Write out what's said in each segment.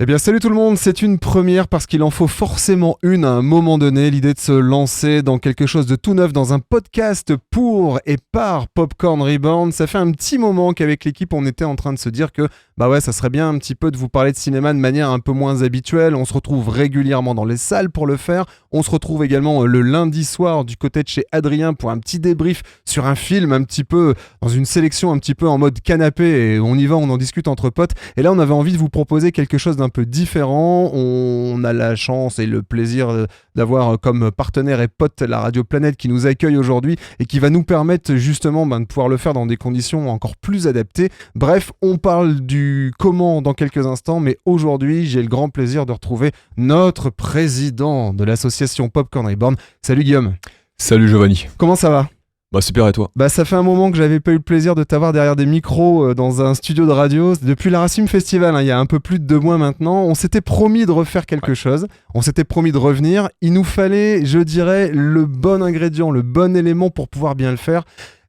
Eh bien salut tout le monde, c'est une première parce qu'il en faut forcément une à un moment donné, l'idée de se lancer dans quelque chose de tout neuf, dans un podcast pour et par Popcorn Reborn. Ça fait un petit moment qu'avec l'équipe on était en train de se dire que bah ouais, ça serait bien un petit peu de vous parler de cinéma de manière un peu moins habituelle. On se retrouve régulièrement dans les salles pour le faire, on se retrouve également le lundi soir du côté de chez Adrien pour un petit débrief sur un film un petit peu, dans une sélection un petit peu en mode canapé, et on y va, on en discute entre potes. Et là on avait envie de vous proposer quelque chose d'un peu différent. On a la chance et le plaisir d'avoir comme partenaire et pote la Radio Planète qui nous accueille aujourd'hui et qui va nous permettre justement de pouvoir le faire dans des conditions encore plus adaptées. Bref, on parle du comment dans quelques instants, mais aujourd'hui j'ai le grand plaisir de retrouver notre président de l'association Popcorn Reborn. Salut Guillaume. Salut Giovanni. Comment ça va ? Bah super, et toi ? Bah ça fait un moment que j'avais pas eu le plaisir de t'avoir derrière des micros dans un studio de radio depuis l'Aracim Festival, il y a un peu plus de 2 mois maintenant. On s'était promis de refaire quelque chose, on s'était promis de revenir, il nous fallait, je dirais, le bon ingrédient, le bon élément pour pouvoir bien le faire.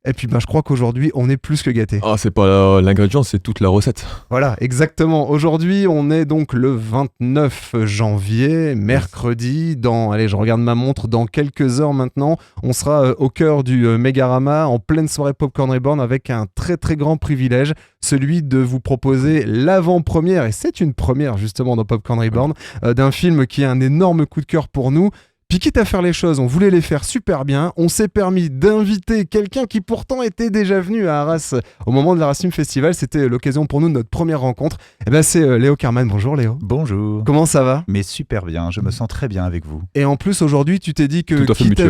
Et puis je crois qu'aujourd'hui on est plus que gâtés. Ah, c'est pas l'ingrédient, c'est toute la recette. Voilà, exactement. Aujourd'hui on est donc le 29 janvier, mercredi, allez, je regarde ma montre, dans quelques heures maintenant, on sera au cœur du Mégarama, en pleine soirée Popcorn Reborn, avec un très très grand privilège, celui de vous proposer l'avant-première, et c'est une première justement dans Popcorn Reborn, d'un film qui est un énorme coup de cœur pour nous. Puis quitte à faire les choses, on voulait les faire super bien, on s'est permis d'inviter quelqu'un qui pourtant était déjà venu à Arras au moment de l'Aracim Festival. C'était l'occasion pour nous de notre première rencontre. Et ben c'est Léo Carman. Bonjour Léo. Bonjour. Comment ça va ? Mais super bien, je me sens très bien avec vous. Et en plus aujourd'hui tu t'es dit que quitte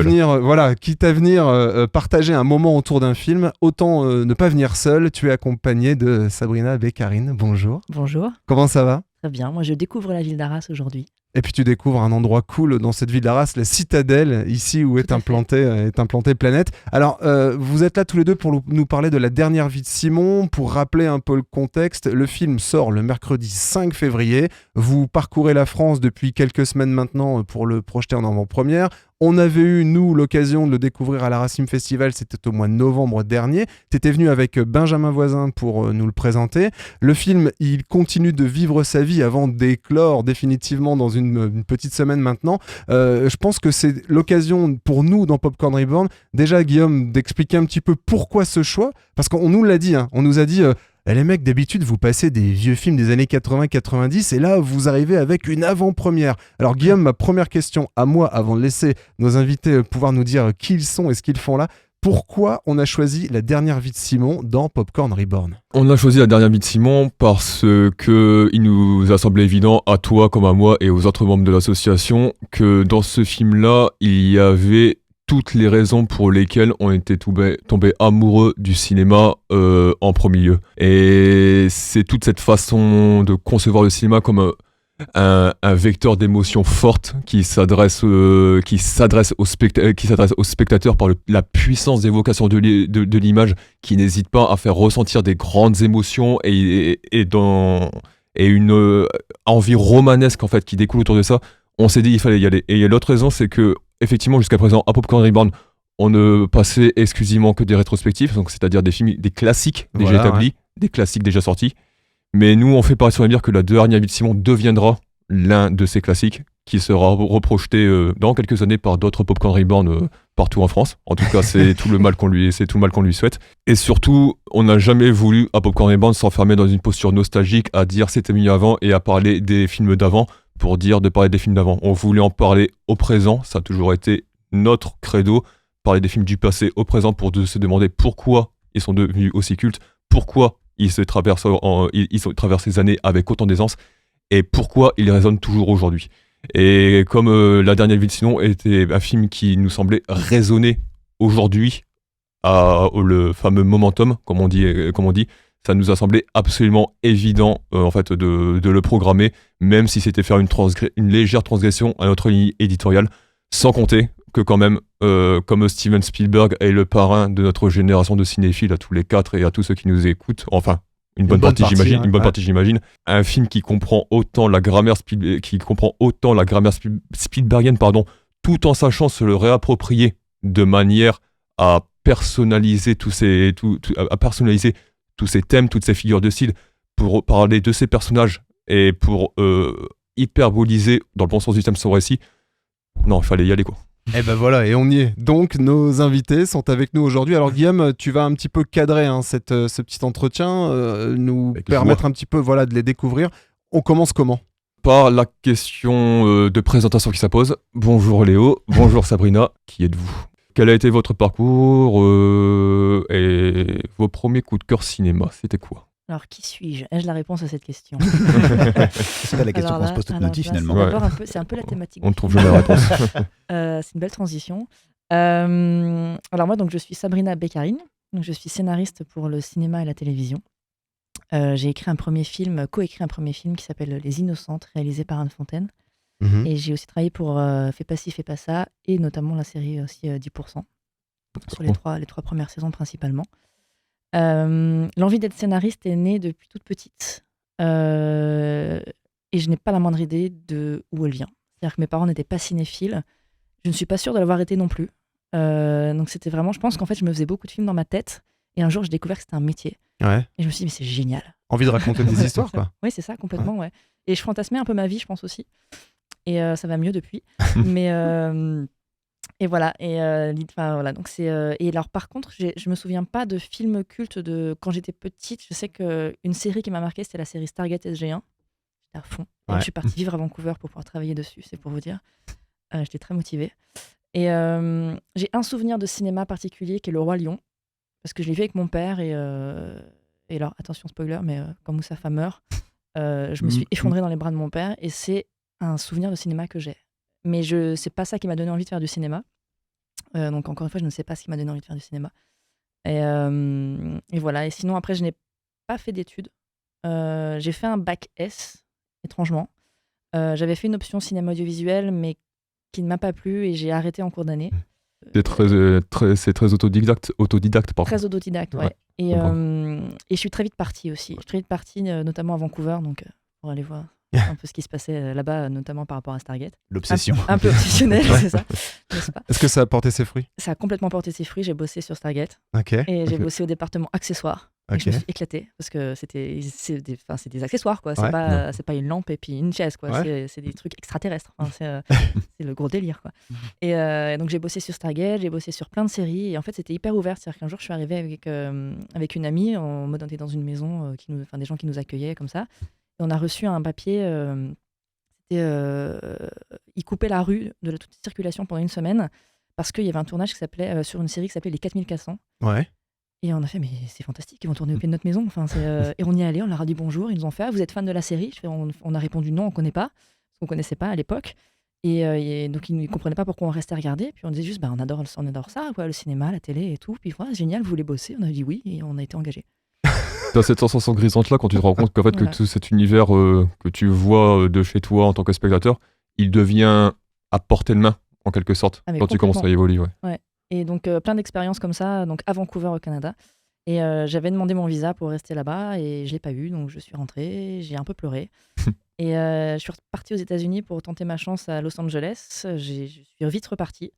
à venir partager un moment autour d'un film, autant ne pas venir seul. Tu es accompagné de Sabrina Beccarine. Bonjour. Bonjour. Comment ça va ? Très bien, moi je découvre la ville d'Arras aujourd'hui. Et puis tu découvres un endroit cool dans cette ville d'Arras, la citadelle, ici où est implantée Planète. Alors, vous êtes là tous les deux pour nous parler de La dernière vie de Simon. Pour rappeler un peu le contexte, le film sort le mercredi 5 février. Vous parcourez la France depuis quelques semaines maintenant pour le projeter en avant-première. On avait eu, nous, l'occasion de le découvrir à l'Aracim Festival, c'était au mois de novembre dernier. Tu étais venu avec Benjamin Voisin pour nous le présenter. Le film, il continue de vivre sa vie avant d'éclore définitivement dans une petite semaine maintenant. Je pense que c'est l'occasion pour nous, dans Popcorn Reborn, déjà, Guillaume, d'expliquer un petit peu pourquoi ce choix. Parce qu'on nous l'a dit, on nous a dit... les mecs, d'habitude, vous passez des vieux films des années 80-90 et là, vous arrivez avec une avant-première. Alors Guillaume, ma première question à moi, avant de laisser nos invités pouvoir nous dire qui ils sont et ce qu'ils font là, pourquoi on a choisi La dernière vie de Simon dans Popcorn Reborn ? On a choisi La dernière vie de Simon parce que il nous a semblé évident, à toi comme à moi et aux autres membres de l'association, que dans ce film-là, il y avait toutes les raisons pour lesquelles on était tombé amoureux du cinéma en premier lieu. Et c'est toute cette façon de concevoir le cinéma comme un vecteur d'émotions fortes qui s'adresse aux spectateurs par la puissance d'évocation de l'image, qui n'hésite pas à faire ressentir des grandes émotions et une envie romanesque en fait qui découle autour de ça. On s'est dit il fallait y aller. Et l'autre raison, c'est que effectivement, jusqu'à présent, à Popcorn Reborn, on ne passait exclusivement que des rétrospectives, donc c'est-à-dire des films, des classiques déjà établis, des classiques déjà sortis. Mais nous, on fait pareil sur la dire que La dernière vie de Simon deviendra l'un de ces classiques qui sera reprojeté dans quelques années par d'autres Popcorn Reborn partout en France. En tout cas, c'est tout le mal qu'on lui souhaite. Et surtout, on n'a jamais voulu à Popcorn Reborn s'enfermer dans une posture nostalgique à dire c'était mieux avant et à parler des films d'avant pour dire de parler des films d'avant. On voulait en parler au présent, ça a toujours été notre credo, parler des films du passé au présent pour se demander pourquoi ils sont devenus aussi cultes, pourquoi ils traversent ces années avec autant d'aisance et pourquoi ils résonnent toujours aujourd'hui. Et comme La dernière vie de Simon était un film qui nous semblait résonner aujourd'hui le fameux momentum, comme on dit, ça nous a semblé absolument évident en fait de le programmer, même si c'était faire une légère transgression à notre ligne éditoriale, sans compter que quand même, comme Steven Spielberg est le parrain de notre génération de cinéphiles à tous les 4 et à tous ceux qui nous écoutent, enfin une bonne partie j'imagine, un film qui comprend autant la grammaire Spielbergienne, tout en sachant se le réapproprier de manière à personnaliser tous ces thèmes, toutes ces figures de style, pour parler de ces personnages Et pour hyperboliser, dans le bon sens du terme, son récit, non, il fallait y aller, quoi. Et ben voilà, et on y est. Donc, nos invités sont avec nous aujourd'hui. Alors, Guillaume, tu vas un petit peu cadrer ce petit entretien, nous Avec permettre joie. un petit peu de les découvrir. On commence comment ? Par la question de présentation qui s'impose. Bonjour Léo, bonjour Sabrina, qui êtes-vous ? Quel a été votre parcours et vos premiers coups de cœur cinéma, c'était quoi ? Alors, qui suis-je ? Ai-je la réponse à cette question ? C'est pas la question qu'on se pose toute notre vie finalement. Ouais. C'est un peu la thématique. On ne du trouve film. jamais la réponse. C'est une belle transition. Alors moi, donc, je suis Sabrina Beccarine. Donc, je suis scénariste pour le cinéma et la télévision. J'ai coécrit un premier film qui s'appelle Les Innocentes, réalisé par Anne Fontaine. Et j'ai aussi travaillé pour Fais pas ci, fais pas ça, et notamment la série aussi 10%, sur les trois premières saisons principalement. L'envie d'être scénariste est née depuis toute petite, et je n'ai pas la moindre idée de où elle vient. C'est-à-dire que mes parents n'étaient pas cinéphiles, je ne suis pas sûre de l'avoir été non plus. Donc c'était vraiment, je pense qu'en fait je me faisais beaucoup de films dans ma tête, et un jour j'ai découvert que c'était un métier. Ouais. Et je me suis dit, mais c'est génial. Envie de raconter des histoires, quoi. Oui, c'est ça, complètement, ouais. Et je fantasmais un peu ma vie, je pense aussi. Et ça va mieux depuis. Mais et voilà. Et voilà. Donc et alors par contre, je me souviens pas de films cultes de quand j'étais petite. Je sais qu'une série qui m'a marquée, c'était la série Stargate SG1. J'étais à fond. Et je suis partie vivre à Vancouver pour pouvoir travailler dessus. C'est pour vous dire. J'étais très motivée. Et j'ai un souvenir de cinéma particulier qui est Le Roi Lion, parce que je l'ai vu avec mon père et alors attention spoiler, mais quand Moustapha meurt, je me suis effondrée dans les bras de mon père, et c'est un souvenir de cinéma que j'ai. Mais c'est pas ça qui m'a donné envie de faire du cinéma. Donc encore une fois, je ne sais pas ce qui m'a donné envie de faire du cinéma. Et voilà. Et sinon, après, je n'ai pas fait d'études. J'ai fait un bac S, étrangement. J'avais fait une option cinéma audiovisuel, mais qui ne m'a pas plu, et j'ai arrêté en cours d'année. C'est très autodidacte, pardon. Très autodidacte, ouais. Et je suis très vite partie aussi. Je suis très vite partie, notamment à Vancouver, donc pour aller voir un peu ce qui se passait là-bas, notamment par rapport à Stargate. L'obsession. Un peu obsessionnel, c'est ça, n'est-ce pas ? Est-ce que ça a porté ses fruits ? Ça a complètement porté ses fruits. J'ai bossé sur Stargate, Ok. et j'ai bossé au département accessoires. Et je me suis éclatée, parce que c'est des accessoires, quoi. C'est pas une lampe et puis une chaise, quoi. Ouais. C'est des trucs extraterrestres. Enfin, c'est le gros délire, quoi. Et donc j'ai bossé sur Stargate, j'ai bossé sur plein de séries, et en fait c'était hyper ouvert. C'est-à-dire qu'un jour je suis arrivée avec une amie, en mode on était dans une maison, des gens qui nous accueillaient comme ça, et on a reçu un papier. Ils coupaient la rue de toute circulation pendant une semaine parce qu'il y avait un tournage qui s'appelait sur une série qui s'appelait Les 4400. Ouais. Et on a fait, mais c'est fantastique, ils vont tourner au pied de notre maison. Enfin, et on y est allé, on leur a dit bonjour, ils nous ont fait, vous êtes fan de la série ? On a répondu non, on connaît pas, parce qu'on connaissait pas à l'époque. Et donc ils ne comprenaient pas pourquoi on restait à regarder. Puis on disait juste, on adore ça, quoi, le cinéma, la télé et tout. Puis voilà, génial, vous voulez bosser ? On a dit oui, et on a été engagés. Dans cette sensation grisante là, quand tu te rends compte qu'en fait que tout cet univers que tu vois de chez toi en tant que spectateur, il devient à portée de main en quelque sorte quand tu commences à évoluer. Ouais. Et donc plein d'expériences comme ça, donc à Vancouver au Canada. Et j'avais demandé mon visa pour rester là-bas, et je l'ai pas eu, donc je suis rentrée, j'ai un peu pleuré. Et je suis repartie aux États-Unis pour tenter ma chance à Los Angeles. Je suis vite repartie.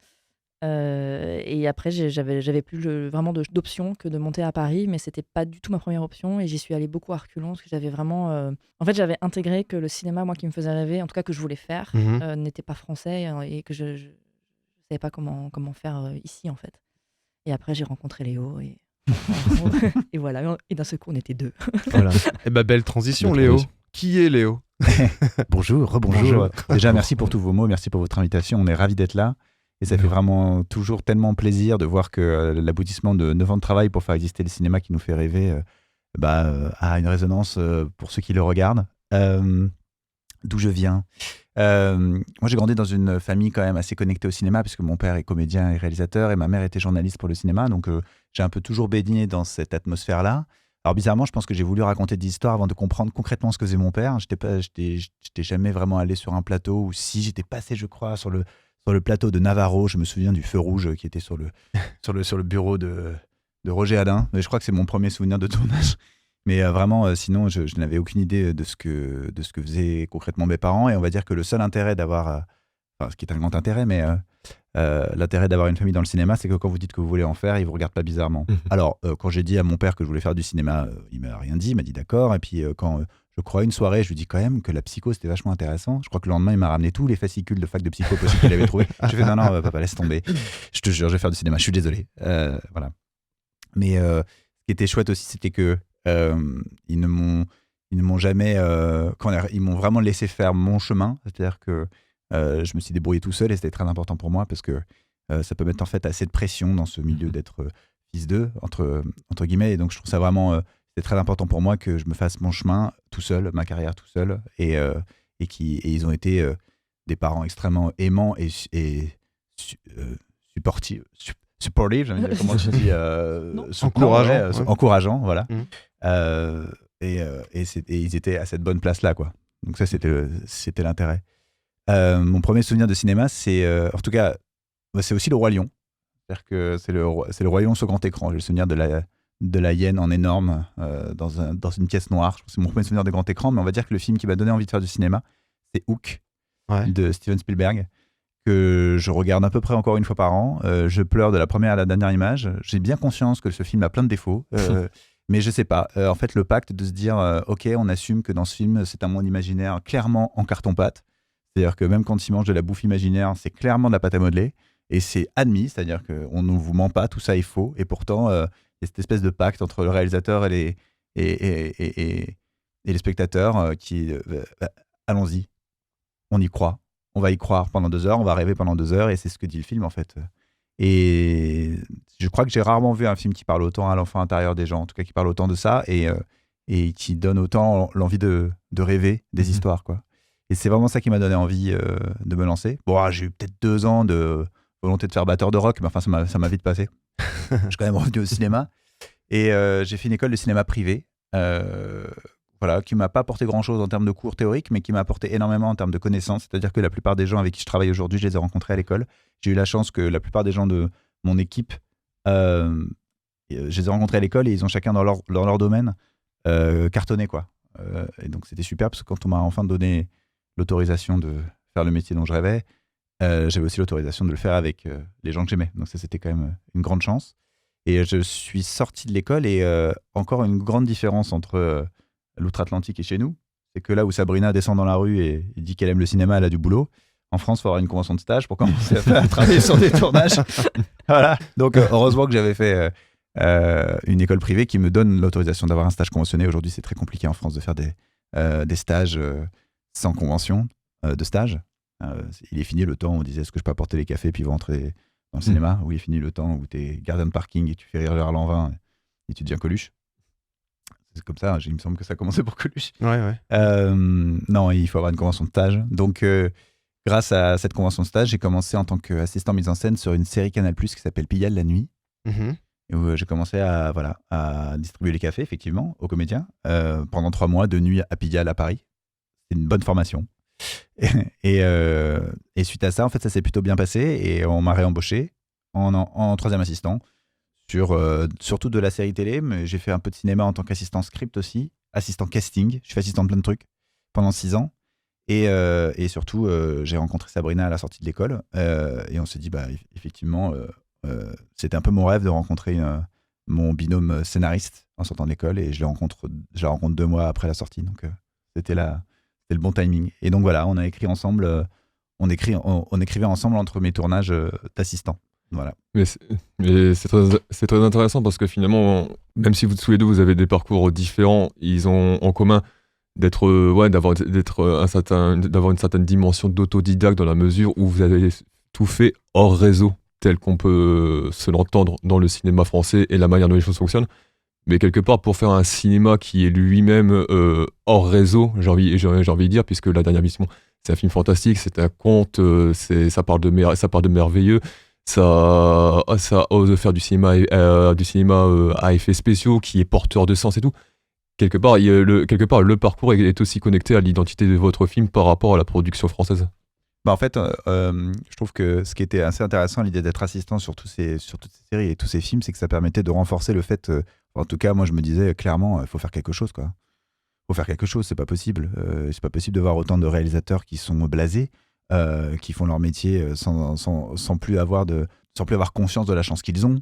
Et après, j'avais plus vraiment d'options que de monter à Paris, mais c'était pas du tout ma première option, et j'y suis allée beaucoup à reculons, parce que j'avais vraiment... En fait, j'avais intégré que le cinéma, moi, qui me faisait rêver, en tout cas que je voulais faire, n'était pas français, et que je savais pas comment faire ici, en fait. Et après, j'ai rencontré Léo, et et voilà, et d'un seul coup, on était deux. Voilà. Et belle transition, Léo. Qui est Léo ? Bonjour, rebonjour. Déjà, merci pour tous vos mots, merci pour votre invitation. On est ravis d'être là. Et ça fait vraiment toujours tellement plaisir de voir que l'aboutissement de 9 ans de travail pour faire exister le cinéma qui nous fait rêver a une résonance pour ceux qui le regardent. D'où je viens. Moi, j'ai grandi dans une famille quand même assez connectée au cinéma, puisque mon père est comédien et réalisateur, et ma mère était journaliste pour le cinéma. Donc, j'ai un peu toujours baigné dans cette atmosphère-là. Alors, bizarrement, je pense que j'ai voulu raconter des histoires avant de comprendre concrètement ce que faisait mon père. J'étais jamais vraiment allé sur un plateau, ou si j'étais passé, je crois, sur le plateau de Navarro. Je me souviens du feu rouge qui était sur le bureau de Roger Alain. Mais je crois que c'est mon premier souvenir de tournage. Mais vraiment, sinon, je n'avais aucune idée de ce que faisaient concrètement mes parents. Et on va dire que le seul intérêt d'avoir, ce qui est un grand intérêt, mais l'intérêt d'avoir une famille dans le cinéma, c'est que quand vous dites que vous voulez en faire, ils ne vous regardent pas bizarrement. Alors, quand j'ai dit à mon père que je voulais faire du cinéma, il ne m'a rien dit, il m'a dit d'accord. Et puis, quand je crois, une soirée, je lui dis quand même que la psycho, c'était vachement intéressant. Je crois que le lendemain, il m'a ramené tous les fascicules de fac de psycho possibles qu'il avait trouvé. Je fais non, papa, laisse tomber. Je te jure, je vais faire du cinéma. Je suis désolé. Voilà. Mais ce qui était chouette aussi, c'était que ils ne m'ont jamais, ils m'ont vraiment laissé faire mon chemin. C'est-à-dire que je me suis débrouillé tout seul et c'était très important pour moi parce que ça peut mettre en fait assez de pression dans ce milieu d'être fils d'eux, entre guillemets. Et donc je trouve ça vraiment, c'est très important pour moi que je me fasse mon chemin tout seul, ma carrière tout seul. Et ils ont été des parents extrêmement aimants et supportive, j'aime dire, comment tu dis, encourageant, voilà. Et ils étaient à cette bonne place-là, quoi. Donc ça, c'était l'intérêt. Mon premier souvenir de cinéma, c'est, en tout cas, c'est aussi le Roi Lion. C'est-à-dire que c'est le Roi Lion sur grand écran. J'ai le souvenir de la hyène en énorme dans une pièce noire. C'est mon premier souvenir de grand écran, mais on va dire que le film qui m'a donné envie de faire du cinéma, c'est Hook, de Steven Spielberg, que je regarde à peu près encore une fois par an. Je pleure de la première à la dernière image. J'ai bien conscience que ce film a plein de défauts, mais je sais pas. En fait, le pacte de se dire, ok, on assume que dans ce film, c'est un monde imaginaire clairement en carton-pâte. C'est-à-dire que même quand ils mangent de la bouffe imaginaire, c'est clairement de la pâte à modeler. Et c'est admis, c'est-à-dire qu'on ne vous ment pas, tout ça est faux. Et pourtant, il y a cette espèce de pacte entre le réalisateur et les spectateurs qui, allons-y, on y croit. On va y croire pendant 2 heures, on va rêver pendant 2 heures, et c'est ce que dit le film en fait. Et je crois que j'ai rarement vu un film qui parle autant à l'enfant intérieur des gens, en tout cas qui parle autant de ça, et qui donne autant l'envie de rêver des histoires, quoi. Et c'est vraiment ça qui m'a donné envie de me lancer. Bon, j'ai eu peut-être 2 ans de volonté de faire batteur de rock, mais enfin ça m'a vite passé. Je suis quand même revenu au cinéma. Et j'ai fait une école de cinéma privée. Voilà, qui m'a pas apporté grand-chose en termes de cours théoriques, mais qui m'a apporté énormément en termes de connaissances. C'est-à-dire que la plupart des gens avec qui je travaille aujourd'hui, je les ai rencontrés à l'école. J'ai eu la chance que la plupart des gens de mon équipe, je les ai rencontrés à l'école et ils ont chacun dans leur domaine cartonné, quoi. Et donc c'était super parce que quand on m'a enfin donné l'autorisation de faire le métier dont je rêvais, j'avais aussi l'autorisation de le faire avec les gens que j'aimais. Donc ça, c'était quand même une grande chance. Et je suis sorti de l'école et encore une grande différence entre l'outre-Atlantique et chez nous, c'est que là où Sabrina descend dans la rue et dit qu'elle aime le cinéma, elle a du boulot. En France, il faut avoir une convention de stage pour commencer à travailler sur des tournages. Voilà. Donc, heureusement que j'avais fait une école privée qui me donne l'autorisation d'avoir un stage conventionné. Aujourd'hui, c'est très compliqué en France de faire des stages sans convention de stage. Il est fini le temps où on disait est-ce que je peux apporter les cafés puis rentrer dans le cinéma. Où il est fini le temps où tu es gardien de parking et tu fais rire Gérard Lanvin et tu deviens Coluche. C'est comme ça, il me semble que ça a commencé pour Coluche. Ouais. Non, il faut avoir une convention de stage. Donc, grâce à cette convention de stage, j'ai commencé en tant qu'assistant mise en scène sur une série Canal+, qui s'appelle Pigalle la nuit. Où j'ai commencé à distribuer les cafés, effectivement, aux comédiens, pendant 3 mois, de nuit à Pigalle à Paris. C'est une bonne formation. Et suite à ça, en fait, ça s'est plutôt bien passé et on m'a réembauché en 3e assistant. Surtout de la série télé, mais j'ai fait un peu de cinéma en tant qu'assistant script aussi, assistant casting, je suis assistant de plein de trucs pendant 6 ans. Et surtout, j'ai rencontré Sabrina à la sortie de l'école et on s'est dit, effectivement, c'était un peu mon rêve de rencontrer mon binôme scénariste en sortant de l'école et je la rencontre 2 mois après la sortie, donc c'était le bon timing. Et donc voilà, on a écrit ensemble, on écrivait ensemble entre mes tournages d'assistant. Voilà. Mais c'est très intéressant parce que finalement, même si tous les deux vous avez des parcours différents, ils ont en commun d'avoir une certaine dimension d'autodidacte dans la mesure où vous avez tout fait hors réseau, tel qu'on peut se l'entendre dans le cinéma français et la manière dont les choses fonctionnent. Mais quelque part, pour faire un cinéma qui est lui-même hors réseau, j'ai envie de dire, puisque La Dernière Mission, c'est un film fantastique, c'est un conte, ça part de merveilleux. Ça ose faire du cinéma à effets spéciaux qui est porteur de sens et tout. Quelque part, le parcours est aussi connecté à l'identité de votre film par rapport à la production française. En fait, je trouve que ce qui était assez intéressant, l'idée d'être assistant sur toutes ces séries et tous ces films, c'est que ça permettait de renforcer le fait, en tout cas, moi je me disais clairement, il faut faire quelque chose, quoi. Faut faire quelque chose, c'est pas possible. C'est pas possible de voir autant de réalisateurs qui sont blasés, qui font leur métier sans plus avoir conscience de la chance qu'ils ont,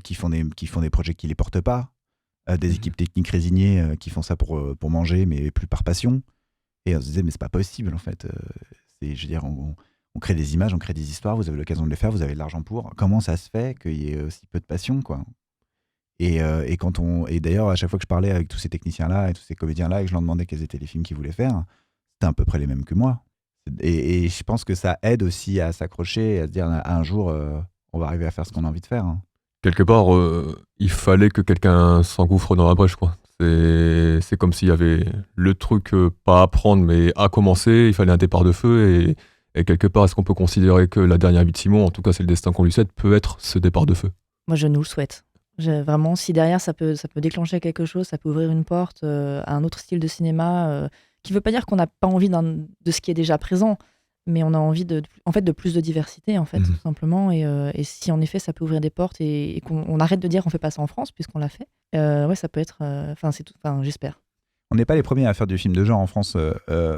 qui font des projets qui les portent pas, des équipes techniques résignées qui font ça pour manger, mais plus par passion. Et on se disait, mais c'est pas possible, en fait. Je veux dire, on crée des images, on crée des histoires, vous avez l'occasion de les faire, vous avez de l'argent pour. Comment ça se fait qu'il y ait aussi peu de passion, quoi? Et d'ailleurs, à chaque fois que je parlais avec tous ces techniciens-là et tous ces comédiens-là et que je leur demandais quels étaient les films qu'ils voulaient faire, c'était à peu près les mêmes que moi. Et je pense que ça aide aussi à s'accrocher et à se dire, un jour, on va arriver à faire ce qu'on a envie de faire. Hein. Quelque part, il fallait que quelqu'un s'engouffre dans la brèche, quoi. C'est comme s'il y avait le truc pas à prendre, mais à commencer, il fallait un départ de feu. Et quelque part, est-ce qu'on peut considérer que la dernière vie de Simon, en tout cas c'est le destin qu'on lui souhaite, peut être ce départ de feu? Moi, je nous le souhaite. Vraiment, si derrière ça peut déclencher quelque chose, ça peut ouvrir une porte à un autre style de cinéma, qui ne veut pas dire qu'on n'a pas envie de ce qui est déjà présent, mais on a envie de plus de diversité, en fait, tout simplement. Et si en effet ça peut ouvrir des portes et qu'on arrête de dire on fait pas ça en France, puisqu'on l'a fait, ouais, ça peut être. C'est tout. Enfin, j'espère. On n'est pas les premiers à faire du film de genre en France,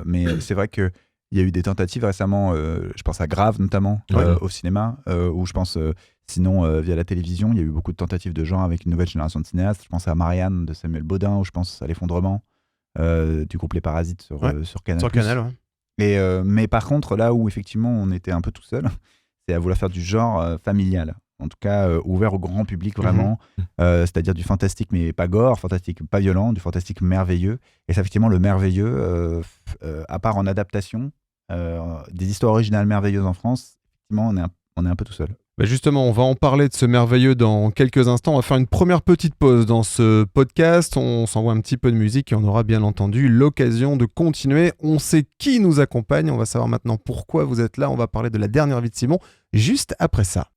mais c'est vrai que il y a eu des tentatives récemment, je pense à Grave notamment, au cinéma, ou je pense sinon via la télévision, il y a eu beaucoup de tentatives de genre avec une nouvelle génération de cinéastes. Je pense à Marianne de Samuel Baudin, ou je pense à L'Effondrement du groupe Les Parasites sur Canal+. Sur Canal, ouais. Mais par contre, là où effectivement on était un peu tout seul, c'est à vouloir faire du genre familial. En tout cas, ouvert au grand public vraiment, c'est-à-dire du fantastique mais pas gore, fantastique pas violent, du fantastique merveilleux. Et ça, effectivement, le merveilleux, à part en adaptation, des histoires originales merveilleuses en France, effectivement, on est un peu tout seul. Bah justement, on va en parler de ce merveilleux dans quelques instants. On va faire une première petite pause dans ce podcast. On s'envoie un petit peu de musique et on aura bien entendu l'occasion de continuer. On sait qui nous accompagne. On va savoir maintenant pourquoi vous êtes là. On va parler de la dernière vie de Simon juste après ça.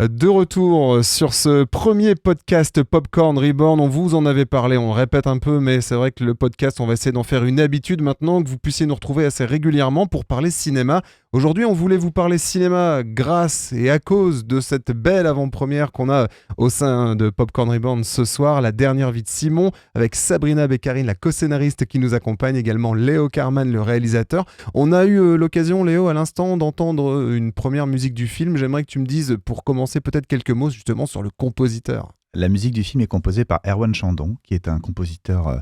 De retour sur ce premier podcast Popcorn Reborn, on vous en avait parlé, on répète un peu, mais c'est vrai que le podcast, on va essayer d'en faire une habitude maintenant, que vous puissiez nous retrouver assez régulièrement pour parler cinéma. Aujourd'hui, on voulait vous parler cinéma grâce et à cause de cette belle avant-première qu'on a au sein de Popcorn Reborn ce soir, La dernière vie de Simon, avec Sabrina Beccarine, la co-scénariste qui nous accompagne, également Léo Carman, le réalisateur. On a eu l'occasion, Léo, à l'instant, d'entendre une première musique du film. J'aimerais que tu me dises, pour commencer, peut-être quelques mots justement sur le compositeur. La musique du film est composée par Erwan Chandon, qui est un compositeur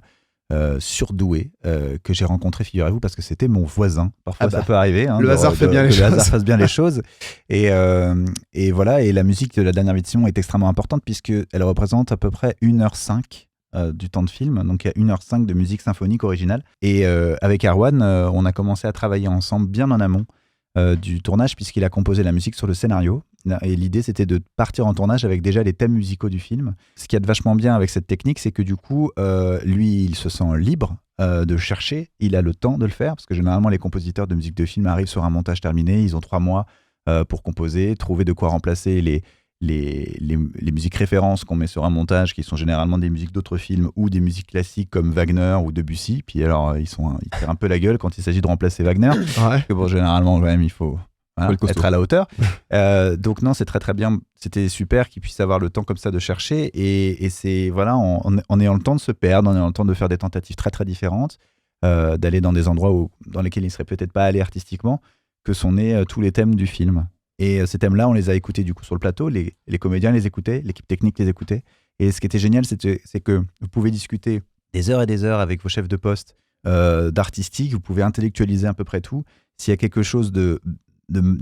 surdoué que j'ai rencontré, figurez-vous, parce que c'était mon voisin. Parfois, ça peut arriver. Hein, le hasard fait bien les choses. Le hasard fasse bien les choses. Et voilà, et la musique de La dernière vie de Simon est extrêmement importante puisqu'elle représente à peu près 1h05 du temps de film. Donc, il y a 1h05 de musique symphonique originale. Et avec Erwan, on a commencé à travailler ensemble bien en amont du tournage puisqu'il a composé la musique sur le scénario. Et l'idée, c'était de partir en tournage avec déjà les thèmes musicaux du film. Ce qui est vachement bien avec cette technique, c'est que du coup, lui, il se sent libre de chercher. Il a le temps de le faire, parce que généralement, les compositeurs de musique de film arrivent sur un montage terminé. Ils ont 3 mois pour composer, trouver de quoi remplacer les musiques références qu'on met sur un montage, qui sont généralement des musiques d'autres films ou des musiques classiques comme Wagner ou Debussy. Puis alors, ils tirent un peu la gueule quand il s'agit de remplacer Wagner. Ouais. Parce que bon, généralement, quand même, il faut... Voilà, être à la hauteur. Donc non, c'est très très bien. C'était super qu'ils puissent avoir le temps comme ça de chercher. Et c'est, voilà, en ayant le temps de se perdre, en ayant le temps de faire des tentatives très très différentes, d'aller dans des endroits dans lesquels ils ne seraient peut-être pas allés artistiquement, que sont nés tous les thèmes du film. Et ces thèmes-là, on les a écoutés du coup sur le plateau. Les comédiens les écoutaient, l'équipe technique les écoutait. Et ce qui était génial, c'est que vous pouvez discuter des heures et des heures avec vos chefs de poste d'artistique. Vous pouvez intellectualiser à peu près tout. S'il y a quelque chose de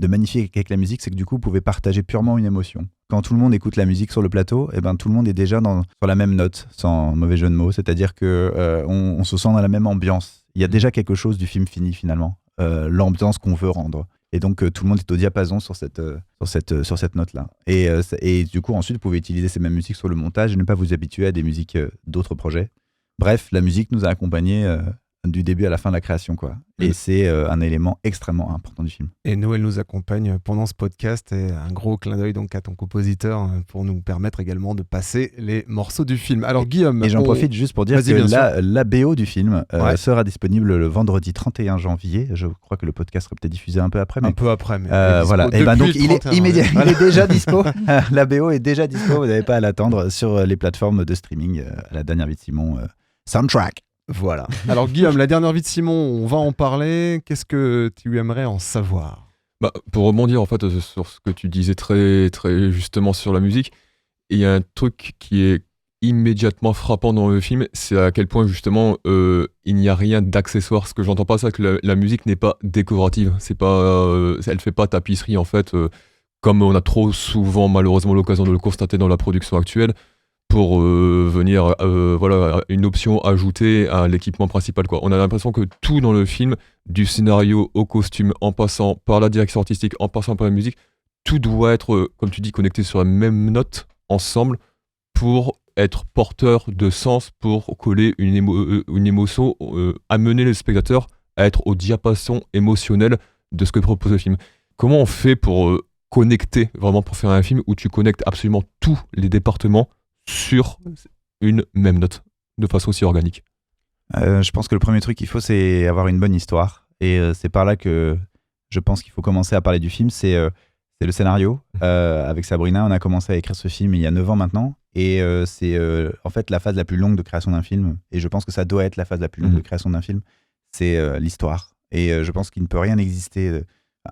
magnifique avec la musique, c'est que du coup, vous pouvez partager purement une émotion. Quand tout le monde écoute la musique sur le plateau, eh ben, tout le monde est déjà sur la même note, sans mauvais jeu de mots. C'est-à-dire qu'on se sent dans la même ambiance. Il y a déjà quelque chose du film fini, finalement. L'ambiance qu'on veut rendre. Et donc, tout le monde est au diapason sur cette note-là. Et du coup, ensuite, vous pouvez utiliser ces mêmes musiques sur le montage et ne pas vous habituer à des musiques d'autres projets. Bref, la musique nous a accompagnés du début à la fin de la création, quoi. Et c'est un élément extrêmement important du film. Et Noël nous accompagne pendant ce podcast, et un gros clin d'œil donc à ton compositeur pour nous permettre également de passer les morceaux du film. Alors Guillaume... Et j'en profite juste pour dire que la BO du film sera disponible le vendredi 31 janvier. Je crois que le podcast sera peut-être diffusé un peu après. Mais... Un peu après, mais voilà. Et ben donc il est immédiat, il est déjà dispo. La BO est déjà dispo, vous n'avez pas à l'attendre sur les plateformes de streaming. La dernière vie de Simon, Soundtrack. Voilà. Alors Guillaume, La dernière vie de Simon, on va en parler. Qu'est-ce que tu aimerais en savoir ? Pour rebondir en fait sur ce que tu disais très, très justement sur la musique, il y a un truc qui est immédiatement frappant dans le film, c'est à quel point justement il n'y a rien d'accessoire. Ce que j'entends pas, c'est que la musique n'est pas décorative. C'est pas, elle fait pas tapisserie en fait, comme on a trop souvent malheureusement l'occasion de le constater dans la production actuelle. Pour venir, voilà, une option ajoutée à l'équipement principal, quoi. On a l'impression que tout dans le film, du scénario au costume, en passant par la direction artistique, en passant par la musique, tout doit être, comme tu dis, connecté sur la même note, ensemble, pour être porteur de sens, pour coller une émotion, amener le spectateur à être au diapason émotionnel de ce que propose le film. Comment on fait pour connecter, vraiment pour faire un film où tu connectes absolument tous les départements sur une même note, de façon aussi organique? Je pense que le premier truc qu'il faut, c'est avoir une bonne histoire. Et c'est par là que je pense qu'il faut commencer à parler du film. C'est le scénario. Avec Sabrina, on a commencé à écrire ce film il y a 9 ans maintenant. Et c'est en fait la phase la plus longue de création d'un film. Et je pense que ça doit être la phase la plus longue de création d'un film. C'est l'histoire. Et je pense qu'il ne peut rien exister.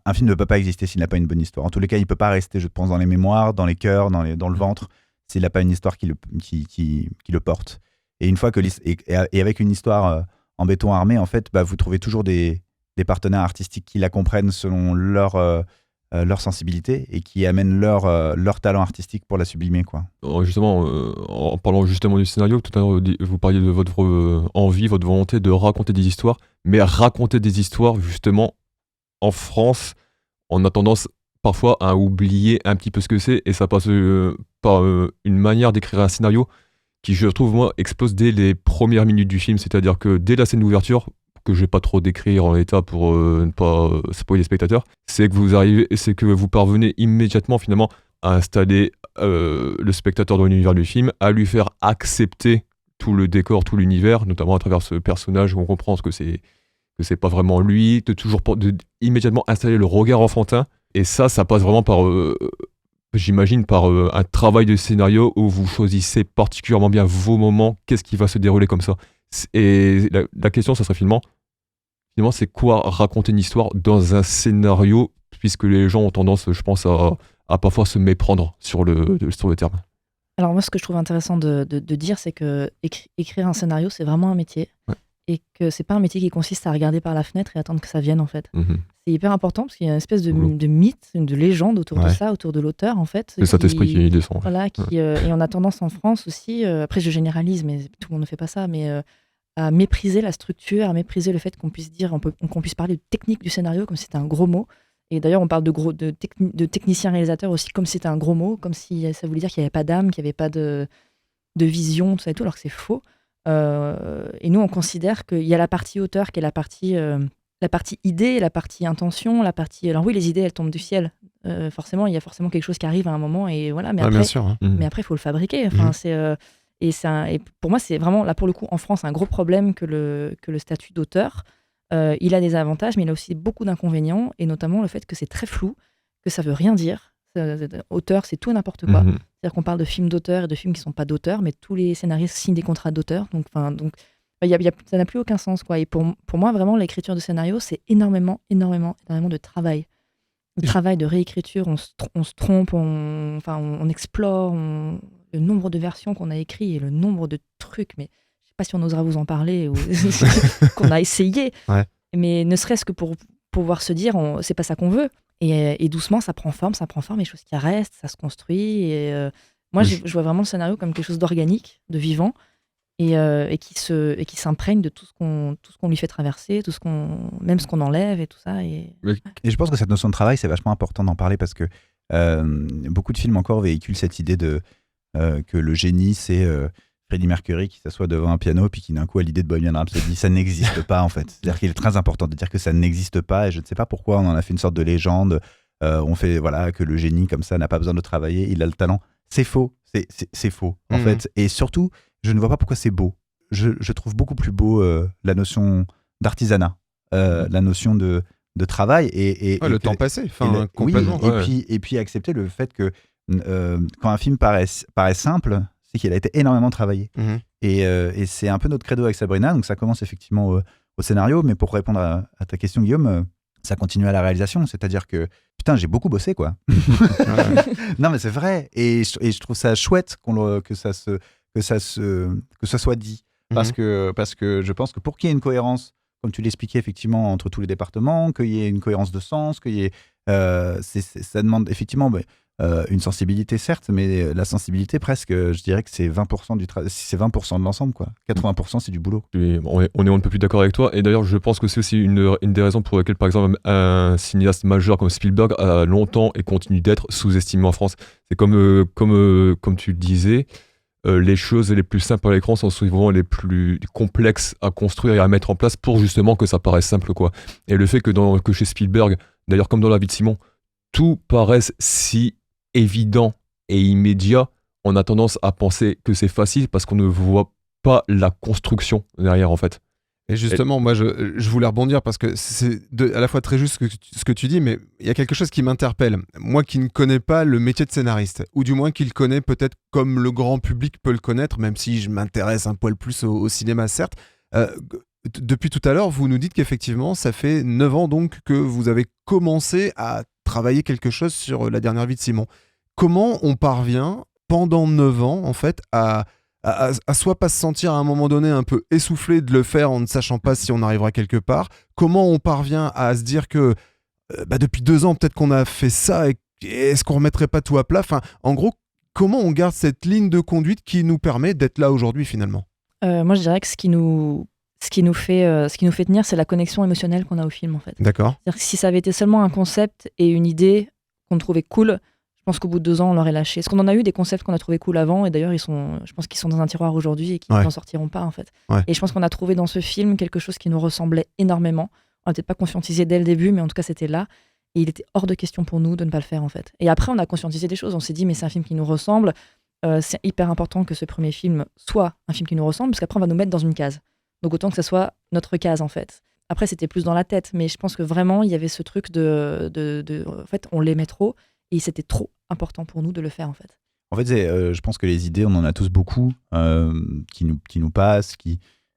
Un film ne peut pas exister s'il n'a pas une bonne histoire. En tous les cas, il ne peut pas rester, je pense, dans les mémoires, dans les cœurs, dans le ventre, s'il n'a pas une histoire qui le porte. Et une fois que et avec une histoire en béton armé, en fait, vous trouvez toujours des partenaires artistiques qui la comprennent selon leur sensibilité et qui amènent leur talent artistique pour la sublimer, quoi. Justement, en parlant justement du scénario, tout à l'heure vous parliez de votre envie, votre volonté de raconter des histoires, mais raconter des histoires justement en France, on a tendance parfois à oublier un petit peu ce que c'est, et ça passe par une manière d'écrire un scénario qui, je trouve, moi, explose dès les premières minutes du film. C'est-à-dire que dès la scène d'ouverture, que je vais pas trop décrire en l'état pour ne pas spoiler les spectateurs, c'est que vous parvenez immédiatement finalement à installer le spectateur dans l'univers du film, à lui faire accepter tout le décor, tout l'univers, notamment à travers ce personnage où on comprend que c'est pas vraiment lui, de immédiatement installer le regard enfantin. Et ça passe vraiment par, j'imagine, par un travail de scénario où vous choisissez particulièrement bien vos moments, qu'est-ce qui va se dérouler comme ça. Et la question, ça serait finalement, c'est quoi raconter une histoire dans un scénario, puisque les gens ont tendance, je pense, à parfois se méprendre sur le terme. Alors moi, ce que je trouve intéressant de dire, c'est que écrire un scénario, c'est vraiment un métier. Ouais. Et que c'est pas un métier qui consiste à regarder par la fenêtre et attendre que ça vienne, en fait. C'est hyper important parce qu'il y a une espèce de mythe, de légende autour de ça, autour de l'auteur, en fait. C'est cet esprit qui descend. Voilà, et on a tendance en France aussi, après je généralise, mais tout le monde ne fait pas ça, mais à mépriser la structure, à mépriser le fait qu'on puisse qu'on puisse parler de technique du scénario comme si c'était un gros mot. Et d'ailleurs, on parle de technicien réalisateur aussi comme si c'était un gros mot, comme si ça voulait dire qu'il n'y avait pas d'âme, qu'il n'y avait pas de vision, tout ça et tout, alors que c'est faux. Et nous, on considère qu'il y a la partie auteur qui est la partie idée, la partie intention, la partie... Alors oui, les idées, elles tombent du ciel. Forcément, il y a forcément quelque chose qui arrive à un moment, et voilà. Mais après, bien sûr, hein. Mais après, il faut le fabriquer. Enfin, et pour moi, c'est vraiment, là, pour le coup, en France, un gros problème que le statut d'auteur. Il a des avantages, mais il a aussi beaucoup d'inconvénients, et notamment le fait que c'est très flou, que ça veut rien dire. Auteur, c'est tout et n'importe quoi. C'est-à-dire qu'on parle de films d'auteur et de films qui ne sont pas d'auteur, mais tous les scénaristes signent des contrats d'auteur. Donc, ça n'a plus aucun sens, quoi. Et pour moi, vraiment, l'écriture de scénario, c'est énormément de travail. Le travail de réécriture, on se trompe, on explore, le nombre de versions qu'on a écrites et le nombre de trucs, mais je sais pas si on osera vous en parler ou qu'on a essayé, mais ne serait-ce que pour pouvoir se dire, c'est pas ça qu'on veut. Et doucement, ça prend forme, les choses qui restent, ça se construit. Et moi, je vois vraiment le scénario comme quelque chose d'organique, de vivant, et qui s'imprègne de tout ce qu'on lui fait traverser, même ce qu'on enlève et tout ça. Et je pense que cette notion de travail, c'est vachement important d'en parler parce que beaucoup de films encore véhiculent cette idée que le génie, c'est Freddie Mercury qui s'assoit devant un piano puis qui d'un coup a l'idée de Bohemian Rhapsody. Ça n'existe pas, en fait. C'est-à-dire qu'il est très important de dire que ça n'existe pas, et je ne sais pas pourquoi on en a fait une sorte de légende. On fait que le génie comme ça n'a pas besoin de travailler, il a le talent. C'est faux, c'est faux, en fait. Et surtout, je ne vois pas pourquoi c'est beau. Je trouve beaucoup plus beau la notion d'artisanat, la notion de travail et le temps passé, complètement. Oui, et puis accepter le fait que quand un film paraît simple, c'est qu'il a été énormément travaillé. Et c'est un peu notre credo avec Sabrina. Donc ça commence effectivement au scénario, mais pour répondre à ta question, Guillaume, ça continue à la réalisation. C'est-à-dire que putain, j'ai beaucoup bossé, quoi. Non, mais c'est vrai. Et je trouve ça chouette que ça soit dit, parce que je pense que pour qu'il y ait une cohérence, comme tu l'expliquais effectivement entre tous les départements, qu'il y ait une cohérence de sens, qu'il y ait ça demande effectivement une sensibilité, certes, mais la sensibilité, presque, je dirais que c'est 20% c'est 20% de l'ensemble, quoi. 80% c'est du boulot. On est un peu plus d'accord avec toi, et d'ailleurs je pense que c'est aussi une des raisons pour lesquelles, par exemple, un cinéaste majeur comme Spielberg a longtemps et continue d'être sous-estimé en France. C'est comme tu le disais, les choses les plus simples à l'écran sont souvent les plus complexes à construire et à mettre en place pour justement que ça paraisse simple, quoi. Et le fait que chez Spielberg, d'ailleurs comme dans La vie de Simon, tout paraisse si évident et immédiat, on a tendance à penser que c'est facile parce qu'on ne voit pas la construction derrière, en fait. Et justement, moi, je voulais rebondir parce que c'est à la fois très juste ce que tu dis, mais il y a quelque chose qui m'interpelle. Moi qui ne connais pas le métier de scénariste, ou du moins qui le connaît peut-être comme le grand public peut le connaître, même si je m'intéresse un poil plus au cinéma, certes. Depuis tout à l'heure, vous nous dites qu'effectivement, ça fait 9 ans donc que vous avez commencé à travailler quelque chose sur La dernière vie de Simon. Comment on parvient, pendant 9 ans, en fait, à soit pas se sentir à un moment donné un peu essoufflé de le faire en ne sachant pas si on arrivera quelque part? Comment on parvient à se dire que depuis 2 ans, peut-être qu'on a fait ça, et est-ce qu'on remettrait pas tout à plat? Enfin, en gros, comment on garde cette ligne de conduite qui nous permet d'être là aujourd'hui, finalement? Moi, je dirais que ce qui nous fait tenir, c'est la connexion émotionnelle qu'on a au film, en fait. D'accord. C'est-à-dire que si ça avait été seulement un concept et une idée qu'on trouvait cool, je pense qu'au bout de 2 ans, on l'aurait lâché. Parce qu'on en a eu des concepts qu'on a trouvé cool avant, et d'ailleurs, je pense qu'ils sont dans un tiroir aujourd'hui et qu'ils n'en sortiront pas, en fait. Ouais. Et je pense qu'on a trouvé dans ce film quelque chose qui nous ressemblait énormément. On n'a peut-être pas conscientisé dès le début, mais en tout cas, c'était là. Et il était hors de question pour nous de ne pas le faire, en fait. Et après, on a conscientisé des choses. On s'est dit, mais c'est un film qui nous ressemble. C'est hyper important que ce premier film soit un film qui nous ressemble, parce qu'après, on va nous mettre dans une case. Donc autant que ça soit notre case, en fait. Après, c'était plus dans la tête, mais je pense que vraiment, il y avait ce truc en fait, on l'aimait trop, et c'était trop important pour nous de le faire, en fait. En fait, je pense que les idées, on en a tous beaucoup qui nous passent,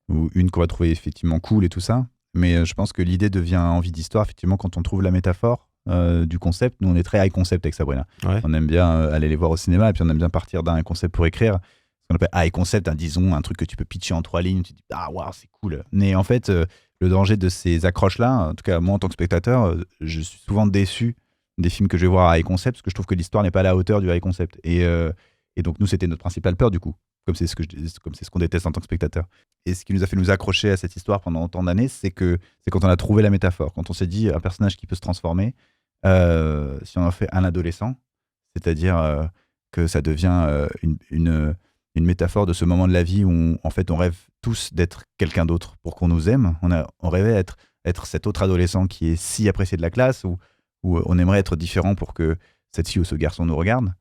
ou une qu'on va trouver effectivement cool et tout ça. Mais je pense que l'idée devient envie d'histoire, effectivement, quand on trouve la métaphore du concept. Nous, on est très high concept avec Sabrina. Ouais. On aime bien aller les voir au cinéma, et puis on aime bien partir d'un concept pour écrire. Ce qu'on appelle high concept, disons, un truc que tu peux pitcher en 3 lignes. Tu te dis, ah, waouh, c'est cool. Mais en fait, le danger de ces accroches-là, en tout cas, moi, en tant que spectateur, je suis souvent déçu des films que je vais voir à high concept, parce que je trouve que l'histoire n'est pas à la hauteur du high concept. Et donc, nous, c'était notre principale peur, du coup. Comme c'est ce qu'on déteste en tant que spectateur. Et ce qui nous a fait nous accrocher à cette histoire pendant autant d'années, c'est quand on a trouvé la métaphore, quand on s'est dit un personnage qui peut se transformer, si on en fait un adolescent, c'est-à-dire que ça devient une métaphore de ce moment de la vie où en fait on rêve tous d'être quelqu'un d'autre pour qu'on nous aime. On rêvait être cet autre adolescent qui est si apprécié de la classe, où on aimerait être différent pour que cette fille ou ce garçon nous regarde.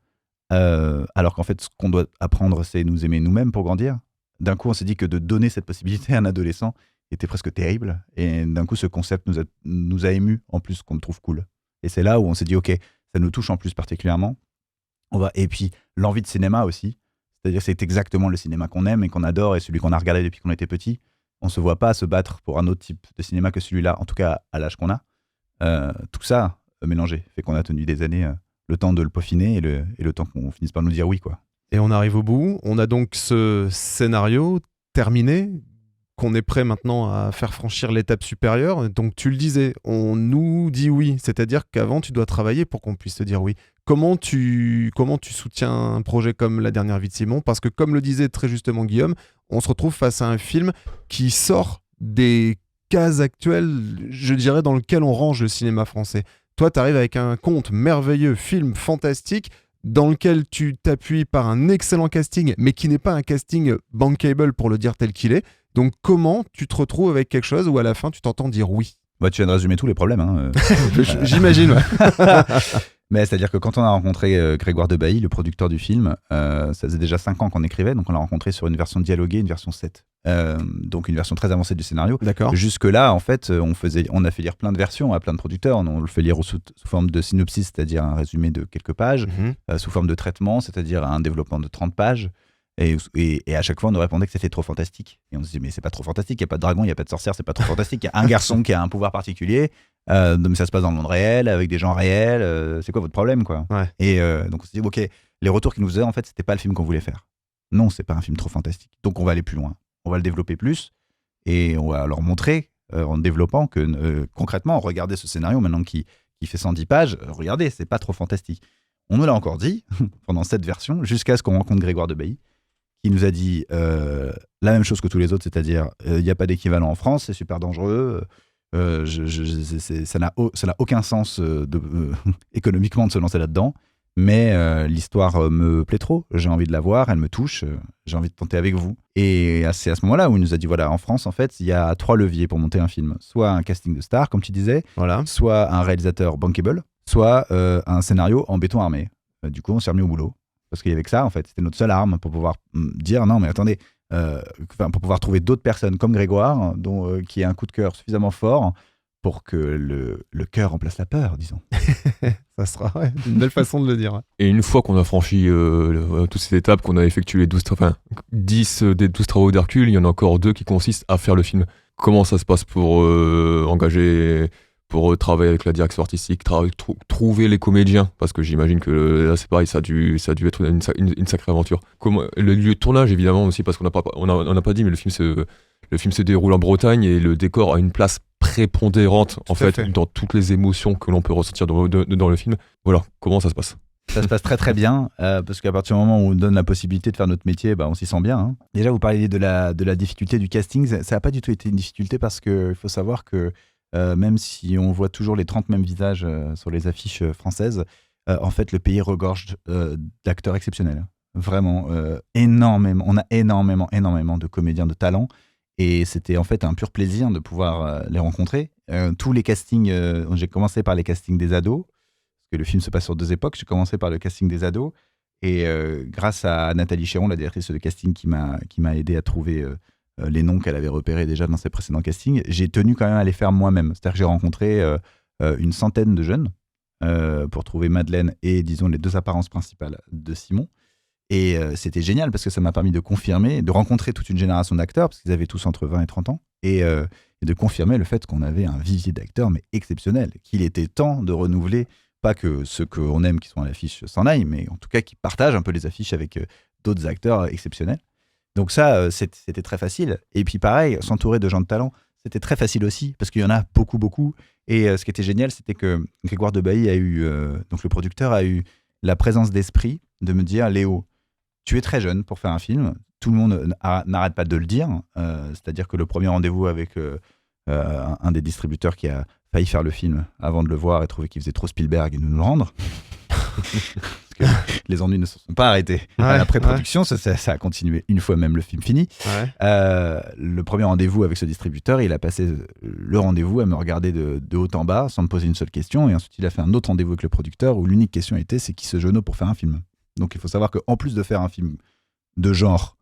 Alors qu'en fait, ce qu'on doit apprendre, c'est nous aimer nous-mêmes pour grandir. D'un coup, on s'est dit que de donner cette possibilité à un adolescent était presque terrible. Et d'un coup, ce concept nous a émus, en plus, qu'on le trouve cool. Et c'est là où on s'est dit, OK, ça nous touche en plus particulièrement. Et puis, l'envie de cinéma aussi. C'est-à-dire, c'est exactement le cinéma qu'on aime et qu'on adore et celui qu'on a regardé depuis qu'on était petit. On ne se voit pas se battre pour un autre type de cinéma que celui-là, en tout cas à l'âge qu'on a. Tout ça, mélangé, fait qu'on a tenu des années... le temps de le peaufiner et le temps qu'on finisse par nous dire oui, quoi. Et on arrive au bout. On a donc ce scénario terminé, qu'on est prêt maintenant à faire franchir l'étape supérieure. Donc tu le disais, on nous dit oui. C'est-à-dire qu'avant, tu dois travailler pour qu'on puisse te dire oui. Comment tu soutiens un projet comme La Dernière Vie de Simon ? Parce que comme le disait très justement Guillaume, on se retrouve face à un film qui sort des cases actuelles, je dirais, dans lequel on range le cinéma français. Toi, tu arrives avec un conte merveilleux, film fantastique, dans lequel tu t'appuies par un excellent casting, mais qui n'est pas un casting bankable pour le dire tel qu'il est. Donc, comment tu te retrouves avec quelque chose où à la fin, tu t'entends dire oui ? Bah, tu viens de résumer tous les problèmes. Hein. J'imagine, ouais. Mais c'est-à-dire que quand on a rencontré Grégoire de Bailly, le producteur du film, ça faisait déjà 5 ans qu'on écrivait, donc on l'a rencontré sur une version dialoguée, une version 7. Donc une version très avancée du scénario. D'accord. Jusque-là, en fait, on a fait lire plein de versions à plein de producteurs. On le fait lire sous forme de synopsis, c'est-à-dire un résumé de quelques pages, sous forme de traitement, c'est-à-dire un développement de 30 pages. Et à chaque fois, on nous répondait que c'était trop fantastique. Et on se disait, mais c'est pas trop fantastique, il n'y a pas de dragon, il n'y a pas de sorcière, c'est pas trop fantastique. Il y a un garçon qui a un pouvoir particulier, mais ça se passe dans le monde réel, avec des gens réels, c'est quoi votre problème, quoi. Ouais. Et donc on s'est dit, ok, les retours qu'ils nous faisaient, en fait, c'était pas le film qu'on voulait faire. Non, c'est pas un film trop fantastique. Donc on va aller plus loin, on va le développer plus, et on va leur montrer, en développant, que concrètement, regardez ce scénario maintenant qui fait 110 pages, regardez, c'est pas trop fantastique. On nous l'a encore dit, pendant cette version, jusqu'à ce qu'on rencontre Grégoire de Bailly, qui nous a dit la même chose que tous les autres, c'est-à-dire il n'y a pas d'équivalent en France, c'est super dangereux, ça n'a aucun sens économiquement de se lancer là-dedans, mais l'histoire me plaît trop, j'ai envie de la voir, elle me touche, j'ai envie de tenter avec vous. Et c'est à ce moment-là où il nous a dit, voilà, en France, en fait, il y a 3 leviers pour monter un film. Soit un casting de stars, comme tu disais, voilà. Soit un réalisateur bankable, soit un scénario en béton armé. Du coup, on s'est remis au boulot. Parce qu'il y avait que ça, en fait, c'était notre seule arme pour pouvoir dire non, mais attendez, pour pouvoir trouver d'autres personnes comme Grégoire, qui ait un coup de cœur suffisamment fort pour que le cœur remplace la peur, disons. Ça sera une belle façon de le dire. Et une fois qu'on a franchi toutes ces étapes, qu'on a effectué 10 des 12 travaux d'Hercule, il y en a encore 2 qui consistent à faire le film. Comment ça se passe pour engager, pour travailler avec la direction artistique, trouver les comédiens, parce que j'imagine que là c'est pareil, ça a dû être une sacrée aventure. Le lieu de tournage évidemment aussi, parce qu'on n'a pas dit, mais le film se déroule en Bretagne et le décor a une place prépondérante en fait dans toutes les émotions que l'on peut ressentir dans le film. Voilà, comment ça se passe ? Ça se passe très très bien, parce qu'à partir du moment où on donne la possibilité de faire notre métier, on s'y sent bien. Hein. Déjà, vous parliez de la difficulté du casting, ça n'a pas du tout été une difficulté, parce qu'il faut savoir que même si on voit toujours les 30 mêmes visages sur les affiches françaises, en fait, le pays regorge d'acteurs exceptionnels. Vraiment, énormément. On a énormément de comédiens de talent. Et c'était en fait un pur plaisir de pouvoir les rencontrer. Tous les castings, j'ai commencé par les castings des ados, parce que le film se passe sur 2 époques. J'ai commencé par le casting des ados. Et grâce à Nathalie Chéron, la directrice de casting, qui m'a aidé à trouver les noms qu'elle avait repérés déjà dans ses précédents castings, j'ai tenu quand même à les faire moi-même. C'est-à-dire que j'ai rencontré une centaine de jeunes pour trouver Madeleine et, disons, les 2 apparences principales de Simon. Et c'était génial parce que ça m'a permis de confirmer, de rencontrer toute une génération d'acteurs, parce qu'ils avaient tous entre 20 et 30 ans, et de confirmer le fait qu'on avait un vivier d'acteurs, mais exceptionnel, qu'il était temps de renouveler, pas que ceux qu'on aime qui sont à l'affiche s'en aillent, mais en tout cas qui partagent un peu les affiches avec d'autres acteurs exceptionnels. Donc ça, c'était très facile. Et puis pareil, s'entourer de gens de talent, c'était très facile aussi, parce qu'il y en a beaucoup, beaucoup. Et ce qui était génial, c'était que Grégoire de Bailly donc le producteur, a eu la présence d'esprit de me dire, Léo, tu es très jeune pour faire un film. Tout le monde n'arrête pas de le dire. C'est-à-dire que le premier rendez-vous avec un des distributeurs qui a failli faire le film avant de le voir et trouver qu'il faisait trop Spielberg et de nous le rendre. Parce que les ennuis ne se sont pas arrêtés à la pré-production. Ça a continué une fois même le film fini. Le premier rendez-vous avec ce distributeur, il a passé le rendez-vous à me regarder de haut en bas sans me poser une seule question. Et ensuite, il a fait un autre rendez-vous avec le producteur où l'unique question était, c'est qui ce genou pour faire un film. Donc il faut savoir qu'en plus de faire un film de genre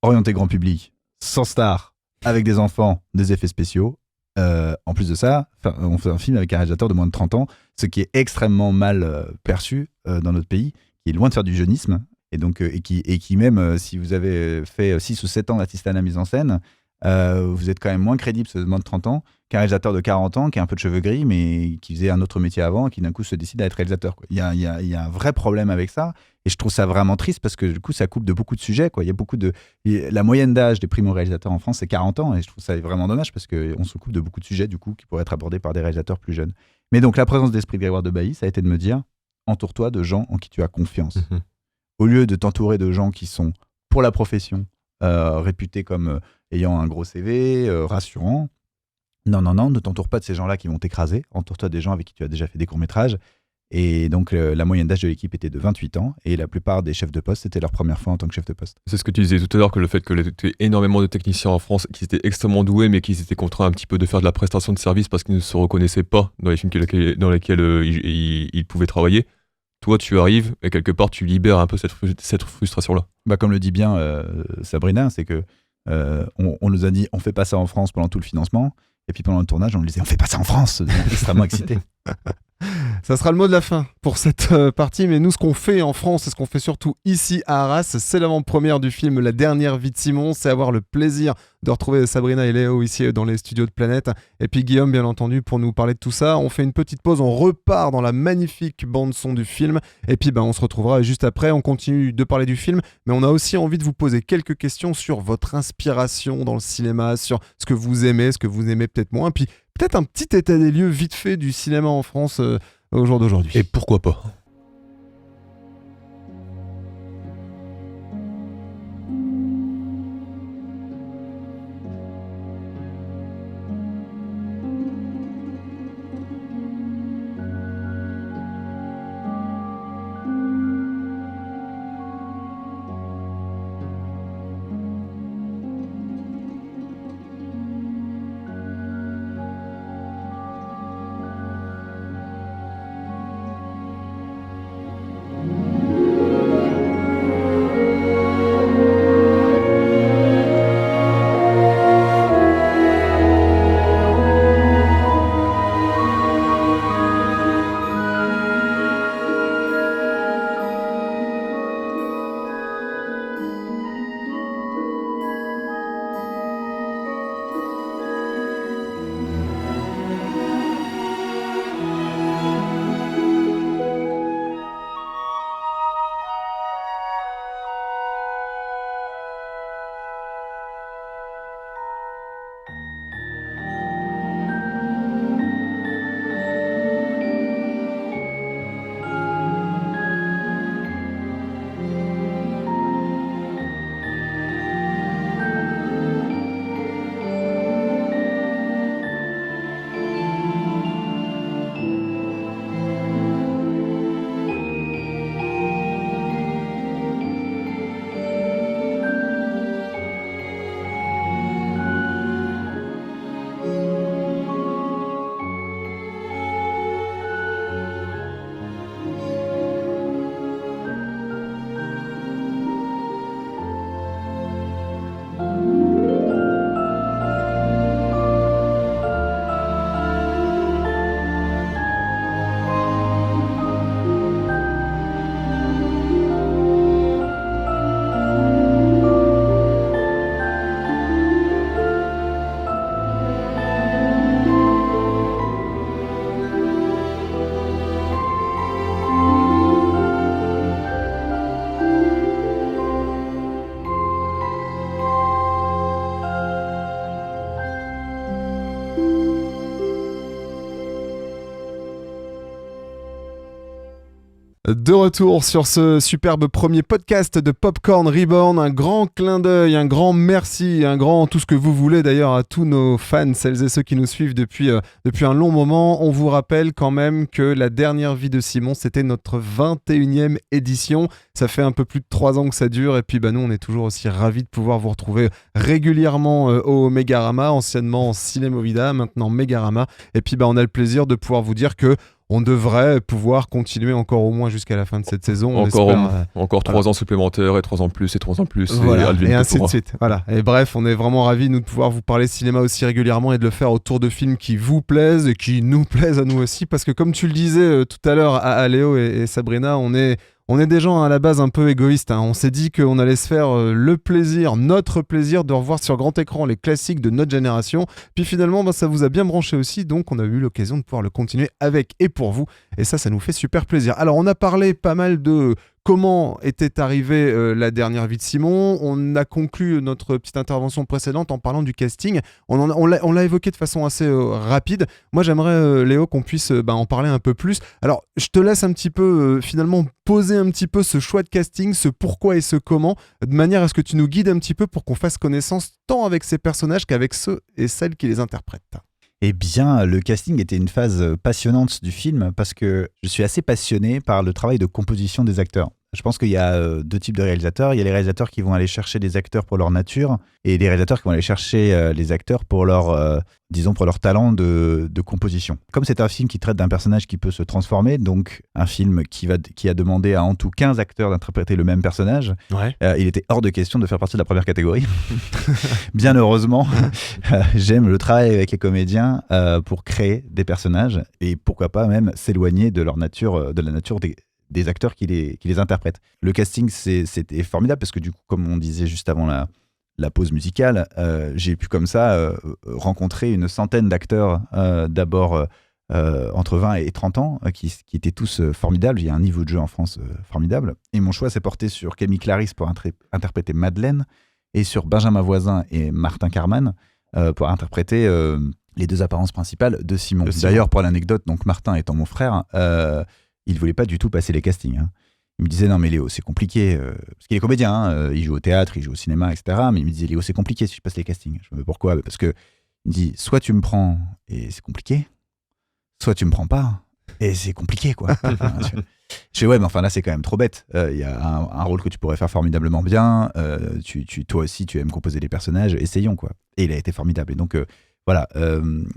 orienté grand public, sans star, avec des enfants, des effets spéciaux, en plus de ça, on fait un film avec un réalisateur de moins de 30 ans, ce qui est extrêmement mal perçu dans notre pays, qui est loin de faire du jeunisme, et qui même, si vous avez fait 6 ou 7 ans d'assistant à la mise en scène, vous êtes quand même moins crédible, ce moins de 30 ans, qu'un réalisateur de 40 ans qui a un peu de cheveux gris, mais qui faisait un autre métier avant, et qui d'un coup se décide à être réalisateur, quoi. Il y a un vrai problème avec ça, et je trouve ça vraiment triste, parce que du coup, ça coupe de beaucoup de sujets, quoi. La moyenne d'âge des primo-réalisateurs en France, c'est 40 ans, et je trouve ça vraiment dommage, parce qu'on se coupe de beaucoup de sujets, du coup, qui pourraient être abordés par des réalisateurs plus jeunes. Mais donc, la présence d'esprit de Grégoire de Bailly, ça a été de me dire, entoure-toi de gens en qui tu as confiance. Au lieu de t'entourer de gens qui sont, pour la profession, réputés comme ayant un gros CV, rassurant. Non, ne t'entoure pas de ces gens-là qui vont t'écraser. Entoure-toi des gens avec qui tu as déjà fait des courts-métrages. Et donc, la moyenne d'âge de l'équipe était de 28 ans. Et la plupart des chefs de poste, c'était leur première fois en tant que chef de poste. C'est ce que tu disais tout à l'heure, que le fait que y ait énormément de techniciens en France qui étaient extrêmement doués, mais qui étaient contraints un petit peu de faire de la prestation de service parce qu'ils ne se reconnaissaient pas dans les films dans lesquels ils pouvaient travailler. Toi, tu arrives et quelque part, tu libères un peu cette frustration-là. Comme le dit bien Sabrina, c'est que on nous a dit on fait pas ça en France pendant tout le financement. Et puis pendant le tournage, on nous disait on fait pas ça en France. Extrêmement excité. Ça sera le mot de la fin pour cette partie, mais nous, ce qu'on fait en France et ce qu'on fait surtout ici à Arras, c'est l'avant-première du film La dernière vie de Simon. C'est avoir le plaisir de retrouver Sabrina et Léo ici dans les studios de Planète. Et puis Guillaume, bien entendu, pour nous parler de tout ça. On fait une petite pause, on repart dans la magnifique bande-son du film. Et puis on se retrouvera juste après. On continue de parler du film, mais on a aussi envie de vous poser quelques questions sur votre inspiration dans le cinéma, sur ce que vous aimez peut-être moins. Puis peut-être un petit état des lieux vite fait du cinéma en France au jour d'aujourd'hui. Et pourquoi pas ? De retour sur ce superbe premier podcast de Popcorn Reborn, un grand clin d'œil, un grand merci, un grand tout ce que vous voulez d'ailleurs à tous nos fans, celles et ceux qui nous suivent depuis un long moment. On vous rappelle quand même que la dernière vie de Simon, c'était notre 21e édition. Ça fait un peu plus de 3 ans que ça dure et puis nous on est toujours aussi ravis de pouvoir vous retrouver régulièrement au Mégarama, anciennement Cinémovida, maintenant Mégarama. Et puis on a le plaisir de pouvoir vous dire que on devrait pouvoir continuer encore au moins jusqu'à la fin de cette saison. Encore 3 ans supplémentaires et 3 ans de plus et 3 ans de plus. Voilà, et ainsi de suite. Voilà. Et bref, on est vraiment ravis nous de pouvoir vous parler cinéma aussi régulièrement et de le faire autour de films qui vous plaisent et qui nous plaisent à nous aussi. Parce que comme tu le disais tout à l'heure à Léo et Sabrina, on est des gens à la base un peu égoïstes. On s'est dit qu'on allait se faire notre plaisir de revoir sur grand écran les classiques de notre génération. Puis finalement, ça vous a bien branché aussi. Donc on a eu l'occasion de pouvoir le continuer avec et pour vous. Et ça nous fait super plaisir. Alors on a parlé pas mal de comment était arrivée la dernière vie de Simon. On a conclu notre petite intervention précédente en parlant du casting. On l'a évoqué de façon assez rapide. Moi, j'aimerais, Léo, qu'on puisse en parler un peu plus. Alors, je te laisse un petit peu, finalement, poser un petit peu ce choix de casting, ce pourquoi et ce comment, de manière à ce que tu nous guides un petit peu pour qu'on fasse connaissance tant avec ces personnages qu'avec ceux et celles qui les interprètent. Eh bien, le casting était une phase passionnante du film parce que je suis assez passionné par le travail de composition des acteurs. Je pense qu'il y a 2 types de réalisateurs. Il y a les réalisateurs qui vont aller chercher des acteurs pour leur nature et des réalisateurs qui vont aller chercher les acteurs pour leur, pour leur talent de composition. Comme c'est un film qui traite d'un personnage qui peut se transformer, donc un film qui a demandé à en tout 15 acteurs d'interpréter le même personnage, il était hors de question de faire partie de la première catégorie. Bien heureusement, j'aime le travail avec les comédiens pour créer des personnages et pourquoi pas même s'éloigner de leur nature, de la nature des acteurs qui les interprètent. Le casting, c'était formidable parce que du coup, comme on disait juste avant la pause musicale, j'ai pu comme ça rencontrer une centaine d'acteurs, d'abord entre 20 et 30 ans, qui étaient tous formidables. Il y a un niveau de jeu en France formidable. Et mon choix s'est porté sur Camille Claris pour interpréter Madeleine et sur Benjamin Voisin et Martin Carman pour interpréter les 2 apparences principales de Simon. D'ailleurs, pour l'anecdote, donc Martin étant mon frère, il ne voulait pas du tout passer les castings. Il me disait, non mais Léo, c'est compliqué. Parce qu'il est comédien, il joue au théâtre, il joue au cinéma, etc. Mais il me disait, Léo, c'est compliqué si je passe les castings. Je me dis, pourquoi ? Parce que il me dit, soit tu me prends et c'est compliqué, soit tu me prends pas et c'est compliqué, quoi. Je fais, ouais, mais enfin là, c'est quand même trop bête. Il y a un rôle que tu pourrais faire formidablement bien. Toi aussi, tu aimes composer les personnages. Essayons, quoi. Et il a été formidable. Et donc, voilà,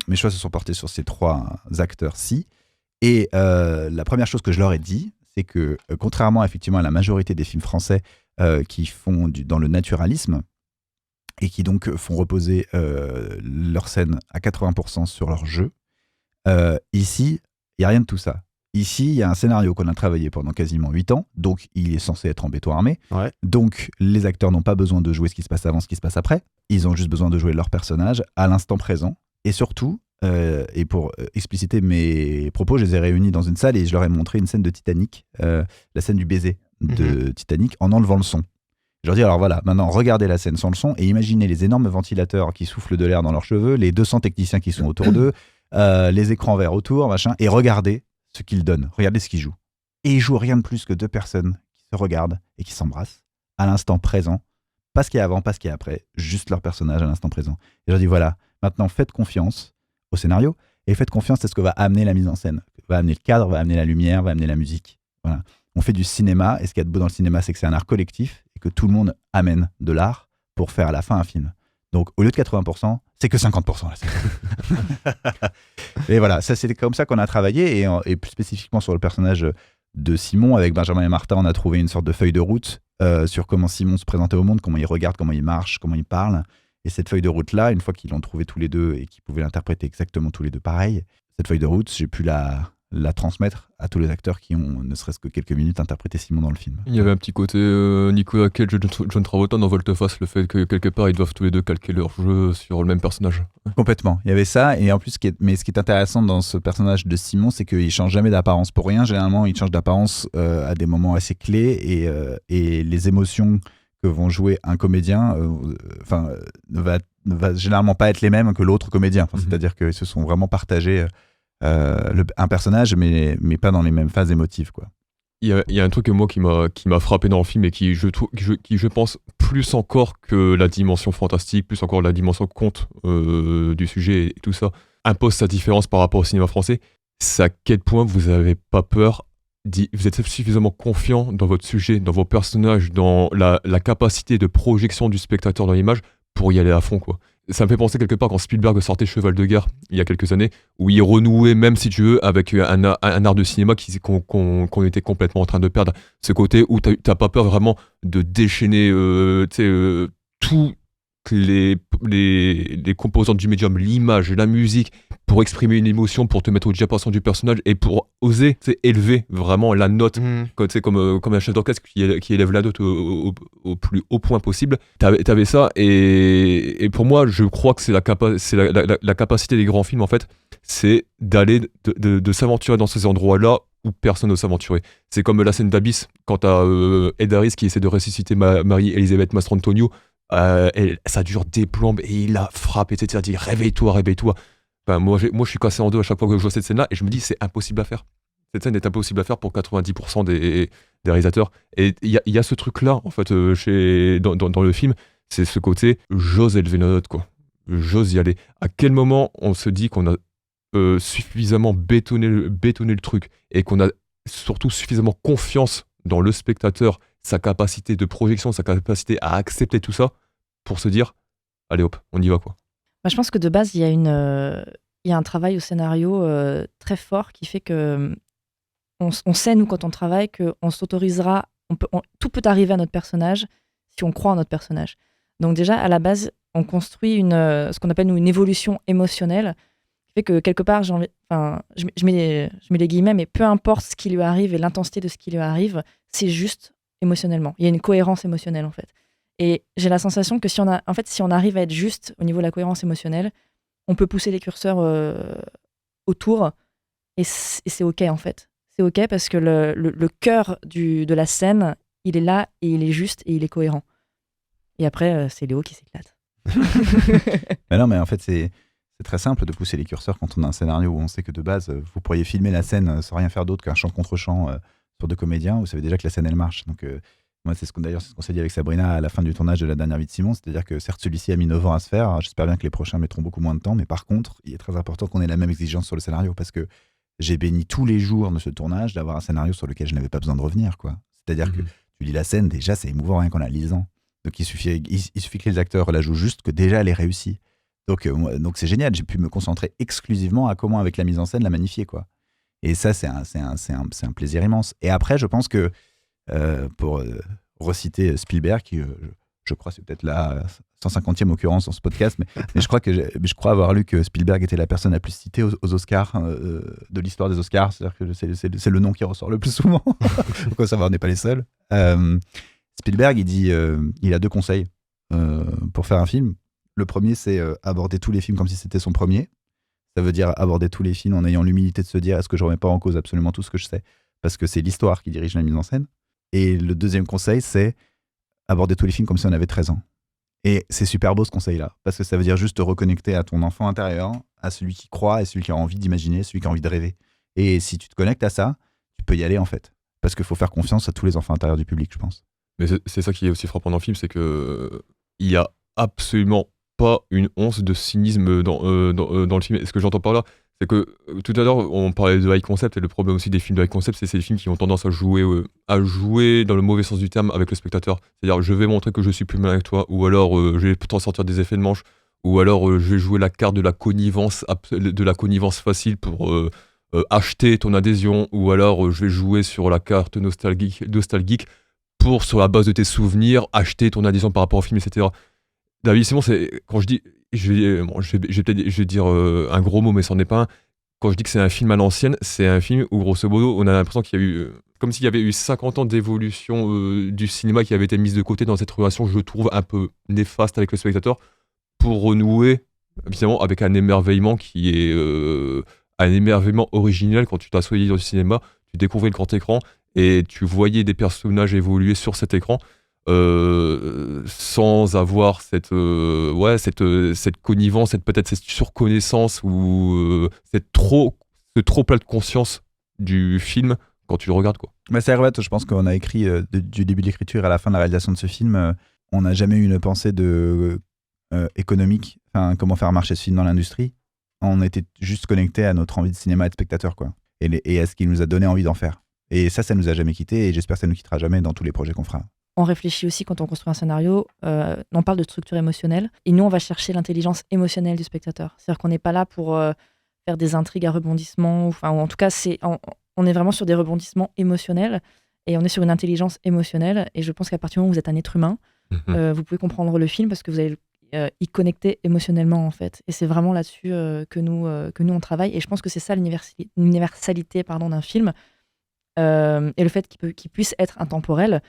mes choix se sont portés sur ces 3 acteurs-ci. Et la première chose que je leur ai dit, c'est que contrairement effectivement à la majorité des films français qui font dans le naturalisme et qui donc font reposer leur scène à 80% sur leur jeu, ici, il n'y a rien de tout ça. Ici, il y a un scénario qu'on a travaillé pendant quasiment 8 ans, donc il est censé être en béton armé. Ouais. Donc les acteurs n'ont pas besoin de jouer ce qui se passe avant, ce qui se passe après. Ils ont juste besoin de jouer leur personnage à l'instant présent. Et surtout, et pour expliciter mes propos, je les ai réunis dans une salle et je leur ai montré une scène de Titanic, la scène du baiser de Titanic, en enlevant le son. Je leur dis, alors voilà, maintenant regardez la scène sans le son et imaginez les énormes ventilateurs qui soufflent de l'air dans leurs cheveux, les 200 techniciens qui sont autour d'eux, les écrans verts autour, machin, et regardez ce qu'ils donnent, regardez ce qu'ils jouent. Et ils jouent rien de plus que 2 personnes qui se regardent et qui s'embrassent à l'instant présent, pas ce qu'il y a avant, pas ce qu'il y a après, juste leur personnage à l'instant présent. Et je leur dis, voilà, maintenant faites confiance au scénario et faites confiance à ce que va amener la mise en scène, va amener le cadre, va amener la lumière, va amener la musique. Voilà. On fait du cinéma et ce qu'il y a de beau dans le cinéma, c'est que c'est un art collectif et que tout le monde amène de l'art pour faire à la fin un film. Donc au lieu de 80%, c'est que 50%. Là. Et voilà, ça c'est comme ça qu'on a travaillé et plus spécifiquement sur le personnage de Simon, avec Benjamin et Martin, on a trouvé une sorte de feuille de route sur comment Simon se présentait au monde, comment il regarde, comment il marche, comment il parle. Et cette feuille de route-là, une fois qu'ils l'ont trouvée tous les deux et qu'ils pouvaient l'interpréter exactement tous les deux pareil, cette feuille de route, j'ai pu la transmettre à tous les acteurs qui ont, ne serait-ce que quelques minutes, interprété Simon dans le film. Il y avait un petit côté Nicolas Cage et John Travolta dans Volte-Face, le fait que quelque part ils doivent tous les deux calquer leur jeu sur le même personnage. Complètement, il y avait ça, et en plus, ce qui est intéressant dans ce personnage de Simon, c'est qu'il change jamais d'apparence pour rien. Généralement, il change d'apparence à des moments assez clés, et les émotions que vont jouer un comédien ne va généralement pas être les mêmes que l'autre comédien. C'est-à-dire qu'ils se sont vraiment partagés un personnage, mais pas dans les mêmes phases émotives, quoi. Il y a un truc moi qui m'a frappé dans le film et qui je pense plus encore que la dimension fantastique, plus encore la dimension conte du sujet et tout ça, impose sa différence par rapport au cinéma français. C'est à quel point vous avez pas peur, vous êtes suffisamment confiant dans votre sujet, dans vos personnages, dans la capacité de projection du spectateur dans l'image pour y aller à fond, quoi. Ça me fait penser quelque part quand Spielberg sortait Cheval de guerre il y a quelques années, où il renouait, même si tu veux, avec un art de cinéma qu'on était complètement en train de perdre. Ce côté où t'as pas peur vraiment de déchaîner toutes les composantes du médium, l'image, la musique, pour exprimer une émotion, pour te mettre au diapason du personnage et pour oser élever vraiment la note, comme un chef d'orchestre qui élève la note au plus haut point possible. T'avais ça, et pour moi, je crois que c'est la capacité des grands films, en fait, c'est d'aller, de s'aventurer dans ces endroits-là où personne n'ose s'aventurer. C'est comme la scène d'Abyss, quand t'as Ed Harris qui essaie de ressusciter Marie-Elisabeth Mastrantonio. Ça dure des plombes et il la frappe, etc. Il dit réveille-toi. Enfin, moi, je suis cassé en deux à chaque fois que je vois cette scène-là et je me dis c'est impossible à faire. Cette scène est impossible à faire pour 90% des réalisateurs. Et il y a ce truc-là, en fait, dans le film, c'est ce côté j'ose élever la note, quoi. J'ose y aller. À quel moment on se dit qu'on a suffisamment bétonné le truc et qu'on a surtout suffisamment confiance dans le spectateur, sa capacité de projection, sa capacité à accepter tout ça pour se dire allez hop, on y va, quoi. Je pense que de base, il y a un travail au scénario très fort qui fait que on sait, nous, quand on travaille, qu'on s'autorisera, tout peut arriver à notre personnage si on croit en notre personnage. Donc déjà, à la base, on construit ce qu'on appelle, nous, une évolution émotionnelle qui fait que, quelque part, je mets les guillemets, mais peu importe ce qui lui arrive et l'intensité de ce qui lui arrive, c'est juste émotionnellement. Il y a une cohérence émotionnelle, en fait. Et j'ai la sensation que si on arrive à être juste au niveau de la cohérence émotionnelle, on peut pousser les curseurs autour et c'est OK, en fait. C'est OK parce que le cœur de la scène, il est là et il est juste et il est cohérent. Et après, c'est Léo qui s'éclate. Mais non, mais en fait, c'est très simple de pousser les curseurs quand on a un scénario où on sait que de base, vous pourriez filmer la scène sans rien faire d'autre qu'un chant contre chant sur deux comédiens. Vous savez déjà que la scène, elle marche. Donc, moi, c'est ce qu'on s'est dit avec Sabrina à la fin du tournage de La Dernière Vie de Simon. C'est-à-dire que certes, celui-ci a mis 9 ans à se faire. Alors, j'espère bien que les prochains mettront beaucoup moins de temps. Mais par contre, il est très important qu'on ait la même exigence sur le scénario parce que j'ai béni tous les jours de ce tournage d'avoir un scénario sur lequel je n'avais pas besoin de revenir, quoi. C'est-à-dire que tu lis la scène, déjà, c'est émouvant rien qu'en la lisant. Donc, il suffit que les acteurs la jouent juste, que déjà, elle est réussie. Donc c'est génial. J'ai pu me concentrer exclusivement à comment, avec la mise en scène, la magnifier, quoi. Et ça, c'est un plaisir immense. Et après, je pense que, pour reciter Spielberg, qui, je crois, c'est peut-être la 150e occurrence dans ce podcast, mais je crois avoir lu que Spielberg était la personne la plus citée aux Oscars de l'histoire des Oscars. C'est-à-dire que c'est le nom qui ressort le plus souvent. Faut savoir, on n'est pas les seuls. Spielberg, il dit, il a 2 conseils pour faire un film. Le premier, c'est aborder tous les films comme si c'était son premier. Ça veut dire aborder tous les films en ayant l'humilité de se dire est-ce que je remets pas en cause absolument tout ce que je sais, parce que c'est l'histoire qui dirige la mise en scène. Et le deuxième conseil, c'est aborder tous les films comme si on avait 13 ans. Et c'est super beau ce conseil-là, parce que ça veut dire juste te reconnecter à ton enfant intérieur, à celui qui croit et celui qui a envie d'imaginer, celui qui a envie de rêver. Et si tu te connectes à ça, tu peux y aller, en fait. Parce qu'il faut faire confiance à tous les enfants intérieurs du public, je pense. Mais c'est ça qui est aussi frappant dans le film, c'est que il y a absolument pas une once de cynisme dans le film. Et ce que j'entends par là, c'est que tout à l'heure, on parlait de high concept, et le problème aussi des films de high concept, c'est ces films qui ont tendance à jouer dans le mauvais sens du terme avec le spectateur. C'est-à-dire, je vais montrer que je suis plus malin que toi, ou alors je vais t'en sortir des effets de manche, ou alors je vais jouer la carte de la connivence facile pour acheter ton adhésion, ou alors je vais jouer sur la carte nostalgique pour, sur la base de tes souvenirs, acheter ton adhésion par rapport au film, etc. David Simon, c'est quand je dis, je vais dire un gros mot, mais c'en est pas un. Quand je dis que c'est un film à l'ancienne, c'est un film où, grosso modo, on a l'impression qu'il y a eu, comme s'il y avait eu 50 ans d'évolution du cinéma qui avait été mise de côté dans cette relation, je trouve, un peu néfaste avec le spectateur, pour renouer, évidemment, avec un émerveillement qui est un émerveillement original. Quand tu t'assoyais dans le cinéma, tu découvrais le grand écran et tu voyais des personnages évoluer sur cet écran. Sans avoir cette connivence, peut-être cette surconnaissance ou ce trop plat de conscience du film quand tu le regardes, quoi. Bah, c'est Hervé, je pense qu'on a écrit du début de l'écriture à la fin de la réalisation de ce film, on n'a jamais eu une pensée économique, comment faire marcher ce film dans l'industrie. On était juste connecté à notre envie de cinéma et de spectateur, quoi. Et à ce qui nous a donné envie d'en faire. Et ça nous a jamais quitté, et j'espère que ça nous quittera jamais dans tous les projets qu'on fera. On réfléchit aussi quand on construit un scénario, on parle de structure émotionnelle, et nous on va chercher l'intelligence émotionnelle du spectateur. C'est-à-dire qu'on n'est pas là pour faire des intrigues à rebondissements, ou en tout cas on est vraiment sur des rebondissements émotionnels, et on est sur une intelligence émotionnelle, et je pense qu'à partir du moment où vous êtes un être humain, vous pouvez comprendre le film parce que vous allez y connecter émotionnellement en fait. Et c'est vraiment là-dessus que nous on travaille, et je pense que c'est ça l'universalité d'un film, et le fait qu'il puisse être intemporel,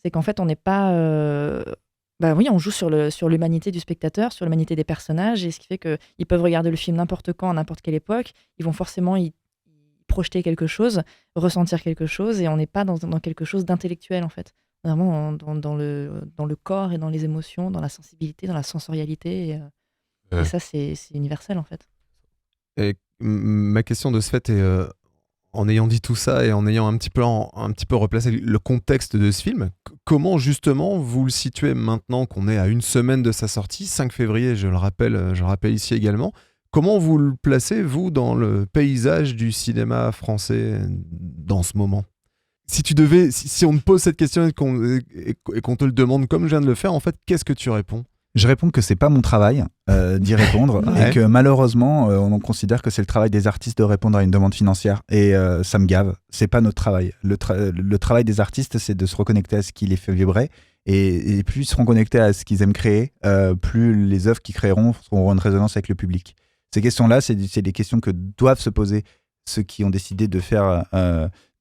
c'est qu'en fait on n'est pas on joue sur l'humanité du spectateur, sur l'humanité des personnages, et ce qui fait qu'ils peuvent regarder le film n'importe quand, à n'importe quelle époque, ils vont forcément y projeter quelque chose, ressentir quelque chose, et on n'est pas dans quelque chose d'intellectuel en fait. Vraiment dans le corps et dans les émotions, dans la sensibilité, dans la sensorialité, et ça c'est universel en fait. Et ma question de ce fait est, en ayant dit tout ça et en ayant un petit peu replacé le contexte de ce film, comment justement vous le situez maintenant qu'on est à une semaine de sa sortie, 5 février, je le rappelle ici également, comment vous le placez, vous, dans le paysage du cinéma français dans ce moment ? Si on te pose cette question et qu'on te le demande comme je viens de le faire, en fait, qu'est-ce que tu réponds ? Je réponds que c'est pas mon travail d'y répondre, Ouais. et que malheureusement on considère que c'est le travail des artistes de répondre à une demande financière, et ça me gave. C'est pas notre travail. Le travail des artistes, c'est de se reconnecter à ce qui les fait vibrer, et plus ils seront connectés à ce qu'ils aiment créer, plus les œuvres qu'ils créeront auront une résonance avec le public. Ces questions-là, c'est des questions que doivent se poser ceux qui ont décidé de faire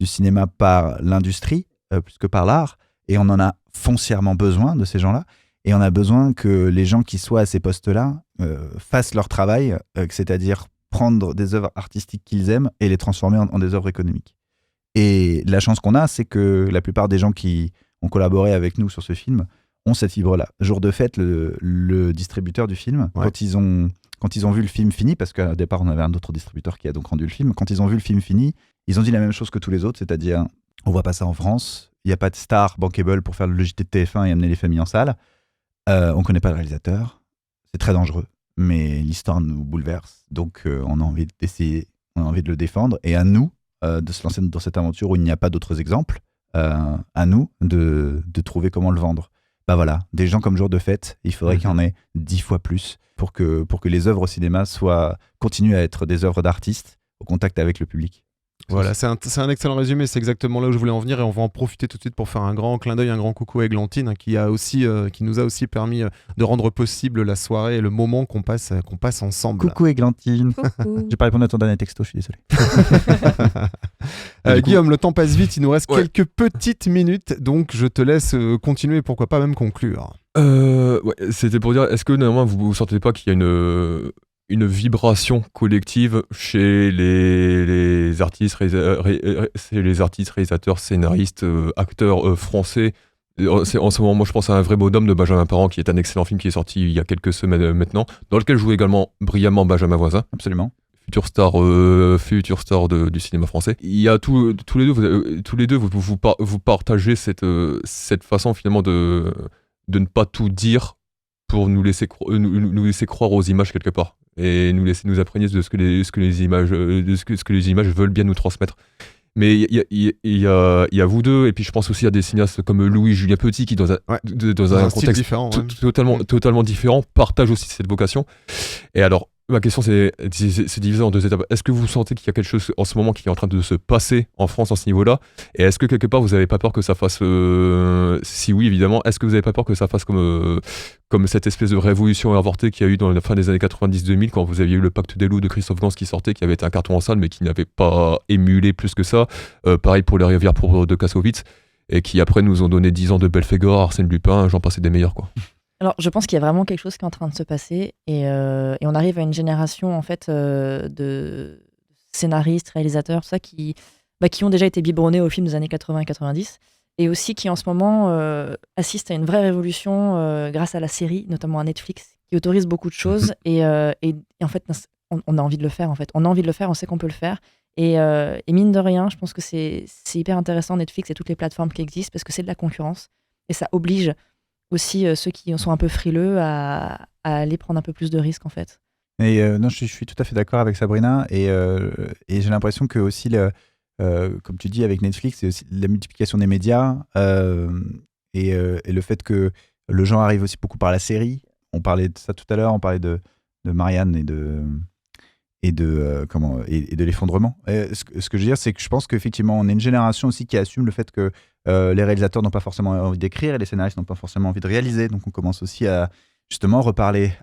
du cinéma par l'industrie plus que par l'art, et on en a foncièrement besoin de ces gens-là. Et on a besoin que les gens qui soient à ces postes-là fassent leur travail, c'est-à-dire prendre des œuvres artistiques qu'ils aiment et les transformer en des œuvres économiques. Et la chance qu'on a, c'est que la plupart des gens qui ont collaboré avec nous sur ce film ont cette fibre-là. Jour de fête, le distributeur du film, Ouais. quand ils ont vu le film fini, parce qu'au départ on avait un autre distributeur qui a donc rendu le film, quand ils ont vu le film fini, ils ont dit la même chose que tous les autres, c'est-à-dire on voit pas ça en France, il n'y a pas de star bankable pour faire le JT de TF1 et amener les familles en salle. On connaît pas le réalisateur, c'est très dangereux, mais l'histoire nous bouleverse, donc on a envie d'essayer, on a envie de le défendre, et à nous de se lancer dans cette aventure où il n'y a pas d'autres exemples, à nous de trouver comment le vendre. Bah voilà, des gens comme Jour de Fête, il faudrait qu'il y en ait 10 fois plus pour que les œuvres au cinéma continuent à être des œuvres d'artistes au contact avec le public. Voilà, c'est un excellent résumé, c'est exactement là où je voulais en venir, et on va en profiter tout de suite pour faire un grand clin d'œil, un grand coucou à Églantine, hein, qui nous a aussi permis de rendre possible la soirée et le moment qu'on passe ensemble. Coucou Églantine. Coucou. J'ai pas répondu à ton dernier texto, je suis désolé. Guillaume, le temps passe vite, il nous reste Ouais. quelques petites minutes, donc je te laisse continuer, pourquoi pas même conclure. C'était pour dire, est-ce que néanmoins vous sentez pas qu'il y a une vibration collective chez les artistes, réalisateurs, scénaristes, acteurs français? En ce moment, moi je pense à Un vrai bonhomme de Benjamin Parent, qui est un excellent film qui est sorti il y a quelques semaines maintenant, dans lequel joue également brillamment Benjamin Voisin, Absolument. futur star du cinéma français. Il y a tous les deux vous partagez cette façon finalement de ne pas tout dire pour nous laisser croire aux images quelque part, et nous laisser nous imprégner de ce que les images veulent bien nous transmettre. Mais il y a vous deux, et puis je pense aussi à des cinéastes comme Louis-Julien Petit qui dans un style contexte différent, ouais. totalement différent partagent aussi cette vocation. Et alors ma question c'est divisé en deux étapes. Est-ce que vous sentez qu'il y a quelque chose en ce moment qui est en train de se passer en France à ce niveau-là? Et est-ce que quelque part vous n'avez pas peur que ça fasse, si oui évidemment, est-ce que vous n'avez pas peur que ça fasse comme cette espèce de révolution avortée qu'il y a eu dans la fin des années 90-2000, quand vous aviez eu le Pacte des loups de Christophe Gans qui sortait, qui avait été un carton en salle mais qui n'avait pas émulé plus que ça, pareil pour Les Rivières pourpres de Kassovitz, et qui après nous ont donné 10 ans de Belphégor, Arsène Lupin, j'en passais des meilleurs quoi. Alors, je pense qu'il y a vraiment quelque chose qui est en train de se passer, et on arrive à une génération en fait de scénaristes, réalisateurs, tout ça, qui ont déjà été biberonnés aux films des années 80 et 90, et aussi qui en ce moment assistent à une vraie révolution grâce à la série, notamment à Netflix, qui autorise beaucoup de choses, et en fait, on a envie de le faire, en fait. On a envie de le faire, on sait qu'on peut le faire, Et mine de rien, je pense que c'est hyper intéressant, Netflix et toutes les plateformes qui existent, parce que c'est de la concurrence. Et ça oblige aussi ceux qui sont un peu frileux à aller prendre un peu plus de risques, en fait. Et non, je suis tout à fait d'accord avec Sabrina. Et j'ai l'impression que aussi, comme tu dis, avec Netflix, c'est aussi la multiplication des médias et le fait que le genre arrive aussi beaucoup par la série. On parlait de ça tout à l'heure, on parlait de Marianne et de l'effondrement. Ce que je veux dire, c'est que je pense qu'effectivement, on est une génération aussi qui assume le fait que les réalisateurs n'ont pas forcément envie d'écrire et les scénaristes n'ont pas forcément envie de réaliser. Donc on commence aussi à justement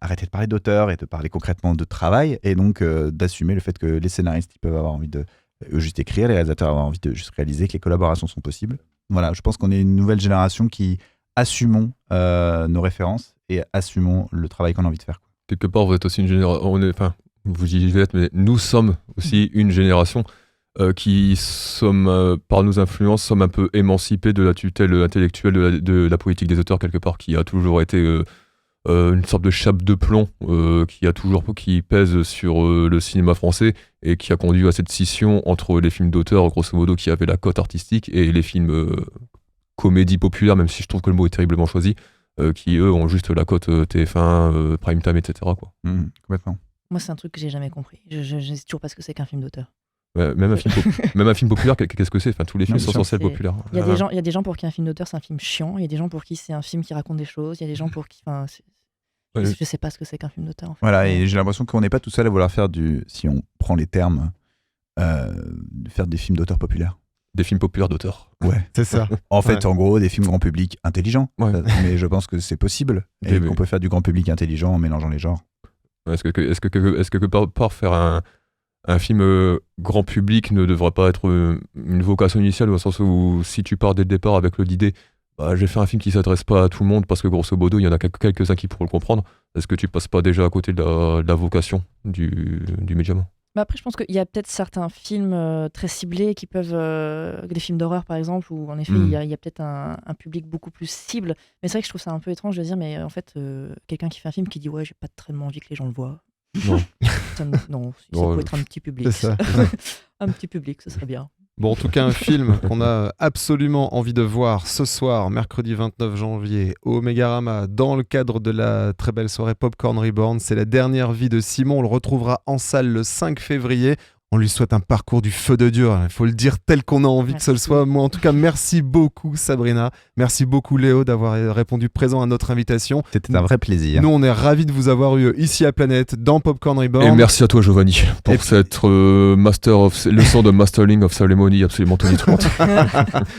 arrêter de parler d'auteur et de parler concrètement de travail, et donc d'assumer le fait que les scénaristes ils peuvent avoir envie de juste écrire, les réalisateurs avoir envie de juste réaliser, que les collaborations sont possibles. Voilà, je pense qu'on est une nouvelle génération qui assumons nos références et assumons le travail qu'on a envie de faire. Quelque part, vous êtes aussi une génération, vous y êtes, mais nous sommes aussi une génération qui sommes, par nos influences, sommes un peu émancipés de la tutelle intellectuelle de la politique des auteurs, quelque part, qui a toujours été une sorte de chape de plomb qui pèse sur le cinéma français et qui a conduit à cette scission entre les films d'auteur, grosso modo, qui avaient la cote artistique, et les films comédie populaire, même si je trouve que le mot est terriblement choisi, qui eux ont juste la cote TF1, Prime Time, etc. quoi. Complètement. Moi, c'est un truc que j'ai jamais compris. Je sais toujours pas ce que c'est qu'un film d'auteur. Ouais, même un film populaire, qu'est-ce que c'est? Tous les films sont censés être populaires. Il y a des gens pour qui un film d'auteur c'est un film chiant, il y a des gens pour qui c'est un film qui raconte des choses, il y a des gens pour qui... Je sais pas ce que c'est qu'un film d'auteur. En fait. Voilà, et j'ai l'impression qu'on n'est pas tout seul à vouloir faire si on prend les termes, faire des films d'auteur populaires. Des films populaires d'auteur. Ouais, c'est ça. En fait, en gros, des films grand public intelligents. Ouais. Mais je pense que c'est possible et qu'on peut faire du grand public intelligent en mélangeant les genres. Est-ce que par faire un film grand public ne devrait pas être une vocation initiale, au sens où si tu pars dès le départ avec l'idée je vais faire un film qui s'adresse pas à tout le monde parce que grosso modo il y en a quelques-uns qui pourront le comprendre, est-ce que tu passes pas déjà à côté de la vocation du médium? Après, je pense qu'il y a peut-être certains films très ciblés qui peuvent... des films d'horreur, par exemple, où en effet, il y a peut-être un public beaucoup plus cible. Mais c'est vrai que je trouve ça un peu étrange de dire, mais en fait, quelqu'un qui fait un film qui dit « Ouais, j'ai pas tellement envie que les gens le voient. » Non, ça peut être un petit public. C'est ça. Un petit public, ce serait bien. Bon, en tout cas, un film qu'on a absolument envie de voir ce soir, mercredi 29 janvier, au Mégarama, dans le cadre de la très belle soirée Popcorn Reborn. C'est La dernière vie de Simon. On le retrouvera en salle le 5 février. On lui souhaite un parcours du feu de Dieu. Il faut le dire tel qu'on a envie que ce le soit. Moi, en tout cas, merci beaucoup, Sabrina. Merci beaucoup, Léo, d'avoir répondu présent à notre invitation. C'était un vrai plaisir. Nous, on est ravis de vous avoir eu ici à Planète, dans Popcorn Reborn. Et merci à toi, Giovanni, pour cette leçon de mastering of ceremony absolument tonitruante.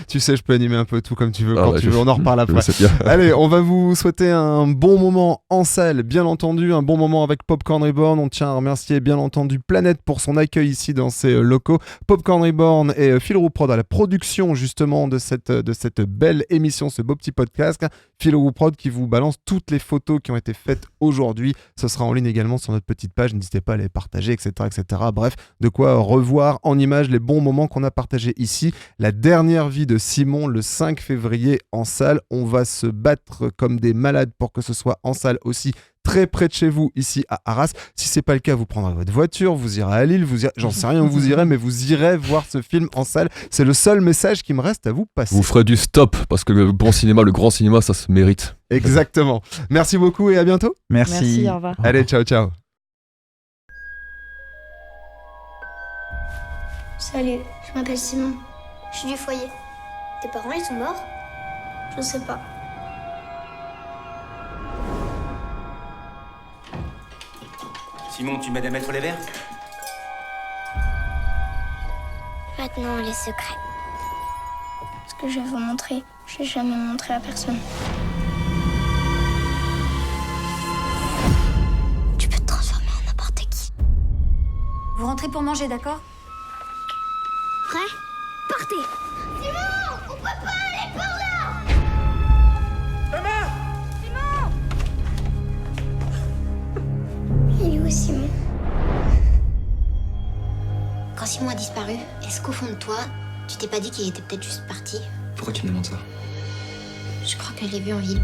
Tu sais, je peux animer un peu tout comme tu veux, quand tu veux. On en reparle après. Je sais bien. Allez, on va vous souhaiter un bon moment en salle, bien entendu, un bon moment avec Popcorn Reborn. On tient à remercier, bien entendu, Planète pour son accueil ici dans ces locaux. Popcorn Reborn et Phil Roux Prod à la production justement de cette belle émission, ce beau petit podcast. Phil Roux Prod qui vous balance toutes les photos qui ont été faites aujourd'hui. Ce sera en ligne également sur notre petite page. N'hésitez pas à les partager, etc., etc. Bref, de quoi revoir en images les bons moments qu'on a partagés ici. La dernière vie de Simon, le 5 février en salle. On va se battre comme des malades pour que ce soit en salle aussi, très près de chez vous, ici à Arras. Si c'est pas le cas, vous prendrez votre voiture, vous irez à Lille, j'en sais rien où vous irez, mais vous irez voir ce film en salle. C'est le seul message qui me reste à vous passer. Vous ferez du stop, parce que le bon cinéma, le grand cinéma, ça se mérite. Exactement. Merci beaucoup et à bientôt. Merci. Au revoir. Allez, ciao, ciao. Salut, je m'appelle Simon. Je suis du foyer. Tes parents, ils sont morts? Je sais pas. Simon, tu m'aides à mettre les verres? Maintenant, les secrets. Ce que je vais vous montrer, je n'ai jamais montré à personne. Tu peux te transformer en n'importe qui. Vous rentrez pour manger, d'accord? Prêt? Partez! Simon! On peut pas aller par là! Il est où, Simon? Quand Simon a disparu, est-ce qu'au fond de toi, tu t'es pas dit qu'il était peut-être juste parti? Pourquoi tu me demandes ça? Je crois que je l'ai vu en ville.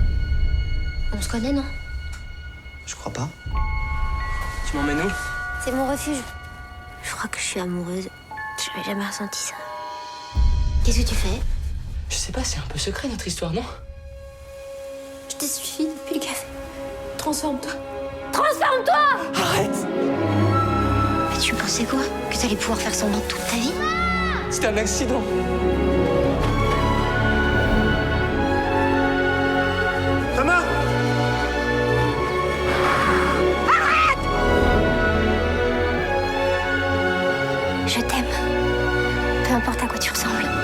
On se connaît, non? Je crois pas. Tu m'emmènes où? C'est mon refuge. Je crois que je suis amoureuse. J'avais jamais ressenti ça. Qu'est-ce que tu fais? Je sais pas, c'est un peu secret notre histoire, non? Je t'ai suivi depuis le café. Transforme-toi. Transforme-toi! Arrête! Mais tu pensais quoi? Que t'allais pouvoir faire semblant toute ta vie? C'était un accident. Thomas! Je t'aime. Peu importe à quoi tu ressembles.